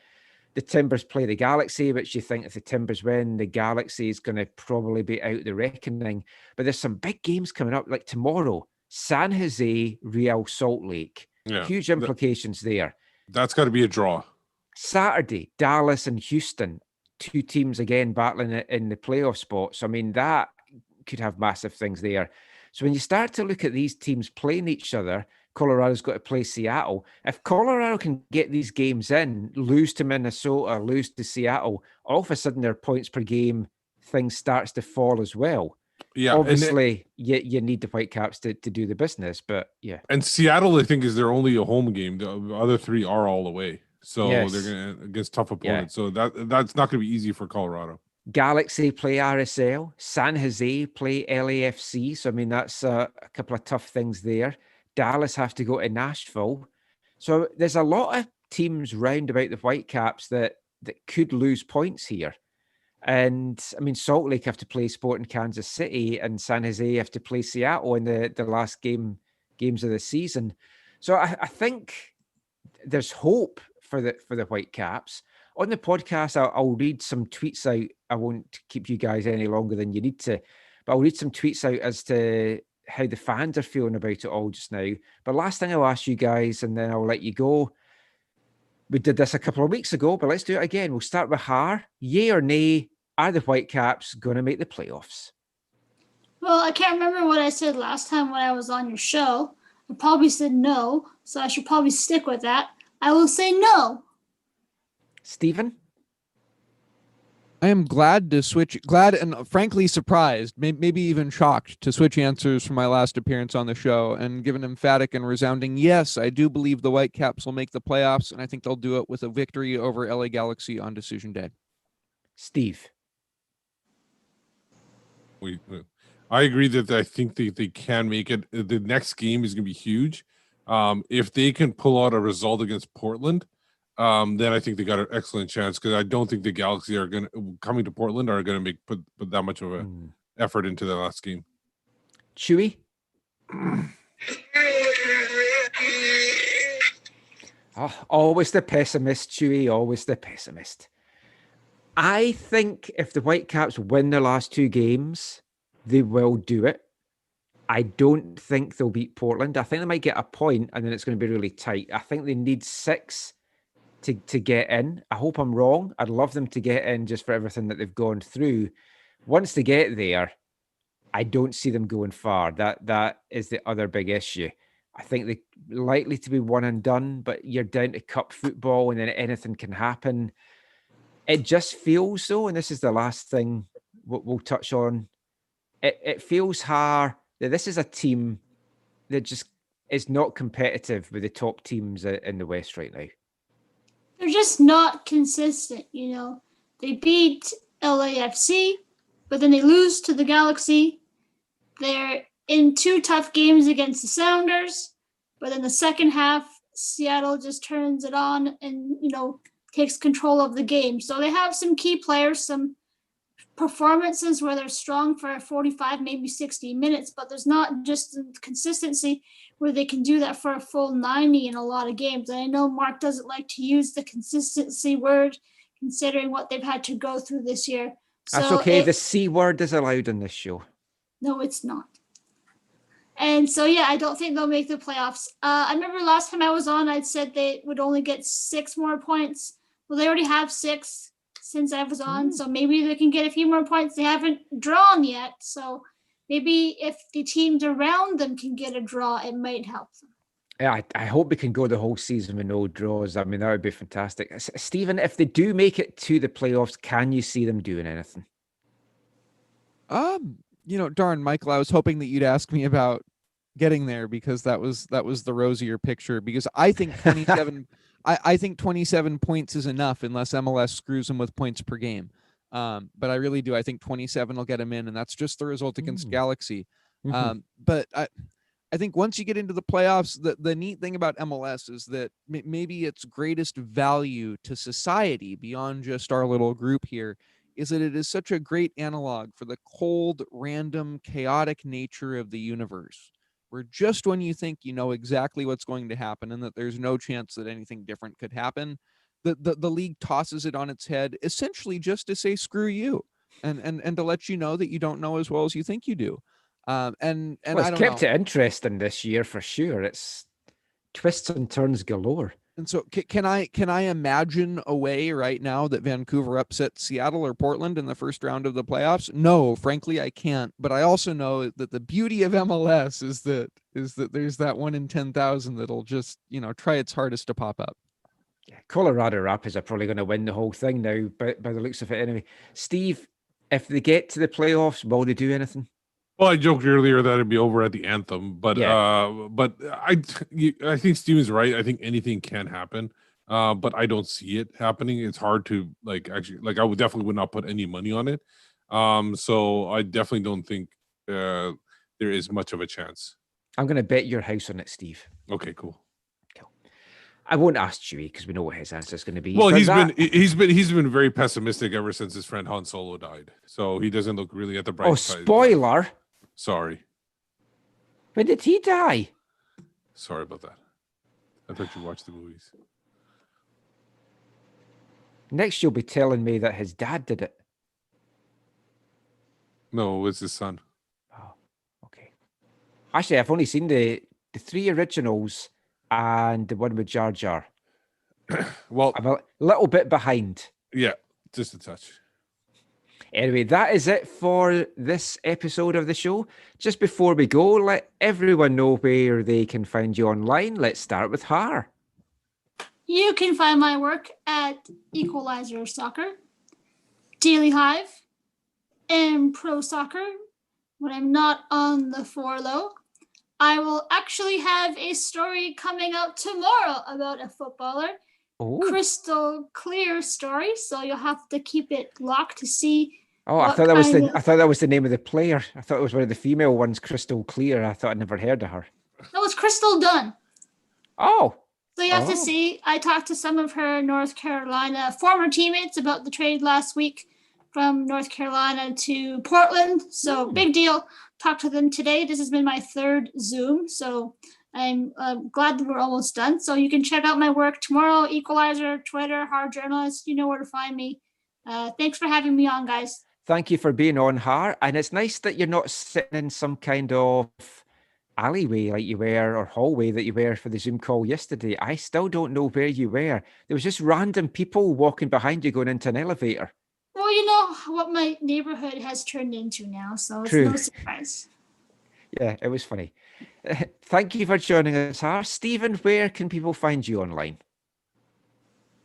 the Timbers play the Galaxy, which you think if the Timbers win, the Galaxy is going to probably be out the reckoning. But there's some big games coming up, like tomorrow, San Jose, Real Salt Lake. Yeah, Huge implications there. That's got to be a draw. Saturday, Dallas and Houston, two teams again battling in the playoff spots. I mean, that could have massive things there. So when you start to look at these teams playing each other, Colorado's got to play Seattle. If Colorado can get these games in, lose to Minnesota, lose to Seattle, all of a sudden their points per game thing starts to fall as well. Yeah, obviously you need the Whitecaps to do the business, but yeah. And Seattle, I think, is their only a home game. The other three are all away, so they're going to against tough opponents. Yeah. So that's not going to be easy for Colorado. Galaxy play RSL, San Jose play LAFC. So I mean that's a couple of tough things there. Dallas have to go to Nashville. So there's a lot of teams round about the Whitecaps that could lose points here. And I mean, Salt Lake have to play Sporting Kansas City, and San Jose have to play Seattle in the last games of the season. So I think there's hope for the Whitecaps. On the podcast, I'll read some tweets out. I won't keep you guys any longer than you need to, but I'll read some tweets out as to how the fans are feeling about it all just now. But last thing I'll ask you guys, and then I'll let you go. We did this a couple of weeks ago, but let's do it again. We'll start with Har. Yay or nay, are the Whitecaps going to make the playoffs? Well, I can't remember what I said last time when I was on your show. I probably said no, so I should probably stick with that. I will say no. Steven? I am glad and frankly surprised, maybe even shocked to switch answers from my last appearance on the show and give an emphatic and resounding yes. I do believe the Whitecaps will make the playoffs, and I think they'll do it with a victory over LA Galaxy on decision day. Steve? I agree that I think they can make it. The next game is going to be huge. If they can pull out a result against Portland, then I think they got an excellent chance, because I don't think the Galaxy are coming to Portland are going to put that much of a effort into the last game. Chewy? Always the pessimist, Chewy, always the pessimist. I think if the Whitecaps win their last two games, they will do it. I don't think they'll beat Portland. I think they might get a point, and then it's going to be really tight. I think they need 6 to get in. I hope I'm wrong. I'd love them to get in just for everything that they've gone through. Once they get there, I don't see them going far. That is the other big issue. I think they're likely to be one and done, but you're down to cup football, and then anything can happen. It just feels though, and this is the last thing we'll touch on, it feels hard that this is a team that just is not competitive with the top teams in the West right now. They're just not consistent, you know. They beat LAFC, but then they lose to the Galaxy. They're in 2 tough games against the Sounders, but in the second half, Seattle just turns it on and, you know, takes control of the game. So they have some key players, some performances where they're strong for 45, maybe 60 minutes, but there's not just the consistency where they can do that for a full 90 in a lot of games. And I know Mark doesn't like to use the consistency word, considering what they've had to go through this year. That's okay. The C word is allowed in this show. No, it's not. And so, yeah, I don't think they'll make the playoffs. I remember last time I was on, I'd said they would only get 6 more points. Well, they already have 6 since I was on, so maybe they can get a few more points. They haven't drawn yet, so maybe if the teams around them can get a draw, it might help them. Yeah, I hope we can go the whole season with no draws. I mean, that would be fantastic. Stephen, if they do make it to the playoffs, can you see them doing anything? You know, darn, Michael, I was hoping that you'd ask me about getting there, because that was the rosier picture, because I think 27 I think 27 points is enough unless MLS screws them with points per game. But I really do. I think 27 will get them in, and that's just the result against Galaxy. But I think once you get into the playoffs, the neat thing about MLS is that maybe its greatest value to society beyond just our little group here is that it is such a great analog for the cold, random, chaotic nature of the universe, where just when you think you know exactly what's going to happen and that there's no chance that anything different could happen, the league tosses it on its head, essentially just to say screw you, and to let you know that you don't know as well as you think you do. And Well, I it's don't kept know. it interesting this year for sure. It's twists and turns galore. And so can I imagine a way right now that Vancouver upsets Seattle or Portland in the first round of the playoffs? No, frankly, I can't. But I also know that the beauty of MLS is that there's that 1 in 10,000 that'll just, try its hardest to pop up. Yeah, Colorado Rapids are probably going to win the whole thing now, by the looks of it anyway. Steve, if they get to the playoffs, will they do anything? Well, I joked earlier that it'd be over at the Anthem, but I think Steven's right. I think anything can happen, but I don't see it happening. It's hard to I would definitely would not put any money on it. So I definitely don't think there is much of a chance. I'm going to bet your house on it, Steve. Okay, cool. I won't ask Chewy because we know what his answer is going to be. Well, But he's been very pessimistic ever since his friend Han Solo died. So he doesn't look really at the bright side. Spoiler! Sorry. When did he die? Sorry about that. I thought you watched the movies. Next, you'll be telling me that his dad did it. No, it's his son. Oh, okay. Actually, I've only seen the 3 originals and the one with Jar Jar. Well, I'm a little bit behind. Yeah, just a touch. Anyway, that is it for this episode of the show. Just before we go, let everyone know where they can find you online. Let's start with Har. You can find my work at Equalizer Soccer, Daily Hive, and Pro Soccer when I'm not on the 4 low. I will actually have a story coming out tomorrow about a footballer. Oh. Crystal clear story, so you'll have to keep it locked to see. Oh, I thought that was the name of the player. I thought it was one of the female ones, Crystal Clear. I thought I'd never heard of her. No, it's Crystal Dunn. Oh. So you have to see. I talked to some of her North Carolina former teammates about the trade last week from North Carolina to Portland. So big deal. Talked to them today. This has been my 3rd Zoom, so I'm glad that we're almost done. So you can check out my work tomorrow, Equalizer, Twitter, Hard Journalist. You know where to find me. Thanks for having me on, guys. Thank you for being on, Har. And it's nice that you're not sitting in some kind of alleyway like you were, or hallway that you were for the Zoom call yesterday. I still don't know where you were. There was just random people walking behind you going into an elevator. Well, you know what my neighborhood has turned into now, so it's no surprise. Yeah, it was funny. Thank you for joining us, Har. Stephen, where can people find you online?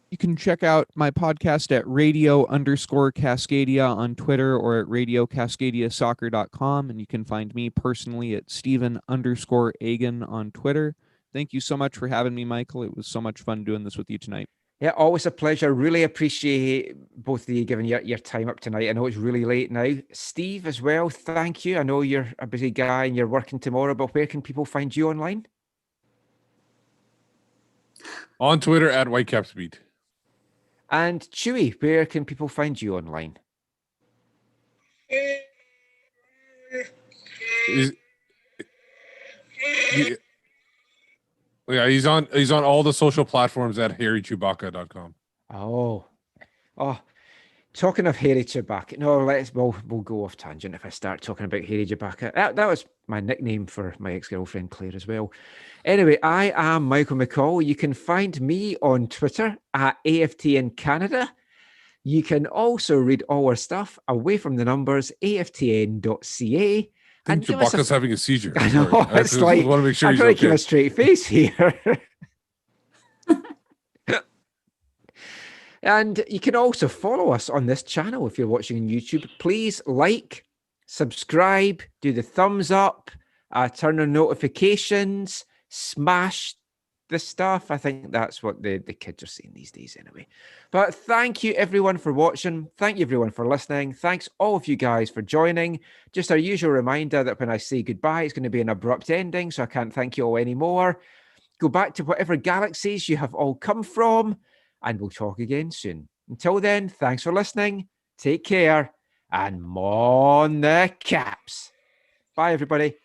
You can check out my podcast at radio_Cascadia on Twitter or at radiocascadiasoccer.com. And you can find me personally at Steven_Agen on Twitter. Thank you so much for having me, Michael. It was so much fun doing this with you tonight. Yeah, always a pleasure. Really appreciate both of you giving your time up tonight. I know it's really late now. Steve as well, thank you. I know you're a busy guy and you're working tomorrow, but where can people find you online? On Twitter at WhitecapsBeat. And Chewy, where can people find you online? Yeah, he's on all the social platforms at HarryChewbacca.com. Oh, talking of Hairy Chewbacca. No, we'll go off tangent if I start talking about Hairy Chewbacca. That was my nickname for my ex-girlfriend Claire as well. Anyway, I am Michael McColl. You can find me on Twitter at AFTN Canada. You can also read all our stuff away from the numbers, aftn.ca. I think Chewbacca's having a seizure. I know. Sorry. It's like, want to make sure I'm he's trying to okay. keep a straight face here. And you can also follow us on this channel if you're watching on YouTube. Please like, subscribe, do the thumbs up, turn on notifications, smash the stuff. I think that's what the kids are saying these days anyway. But thank you everyone for watching. Thank you everyone for listening. Thanks all of you guys for joining. Just our usual reminder that when I say goodbye, it's going to be an abrupt ending, so I can't thank you all anymore. Go back to whatever galaxies you have all come from, and we'll talk again soon. Until then, thanks for listening. Take care, and mon the caps. Bye, everybody.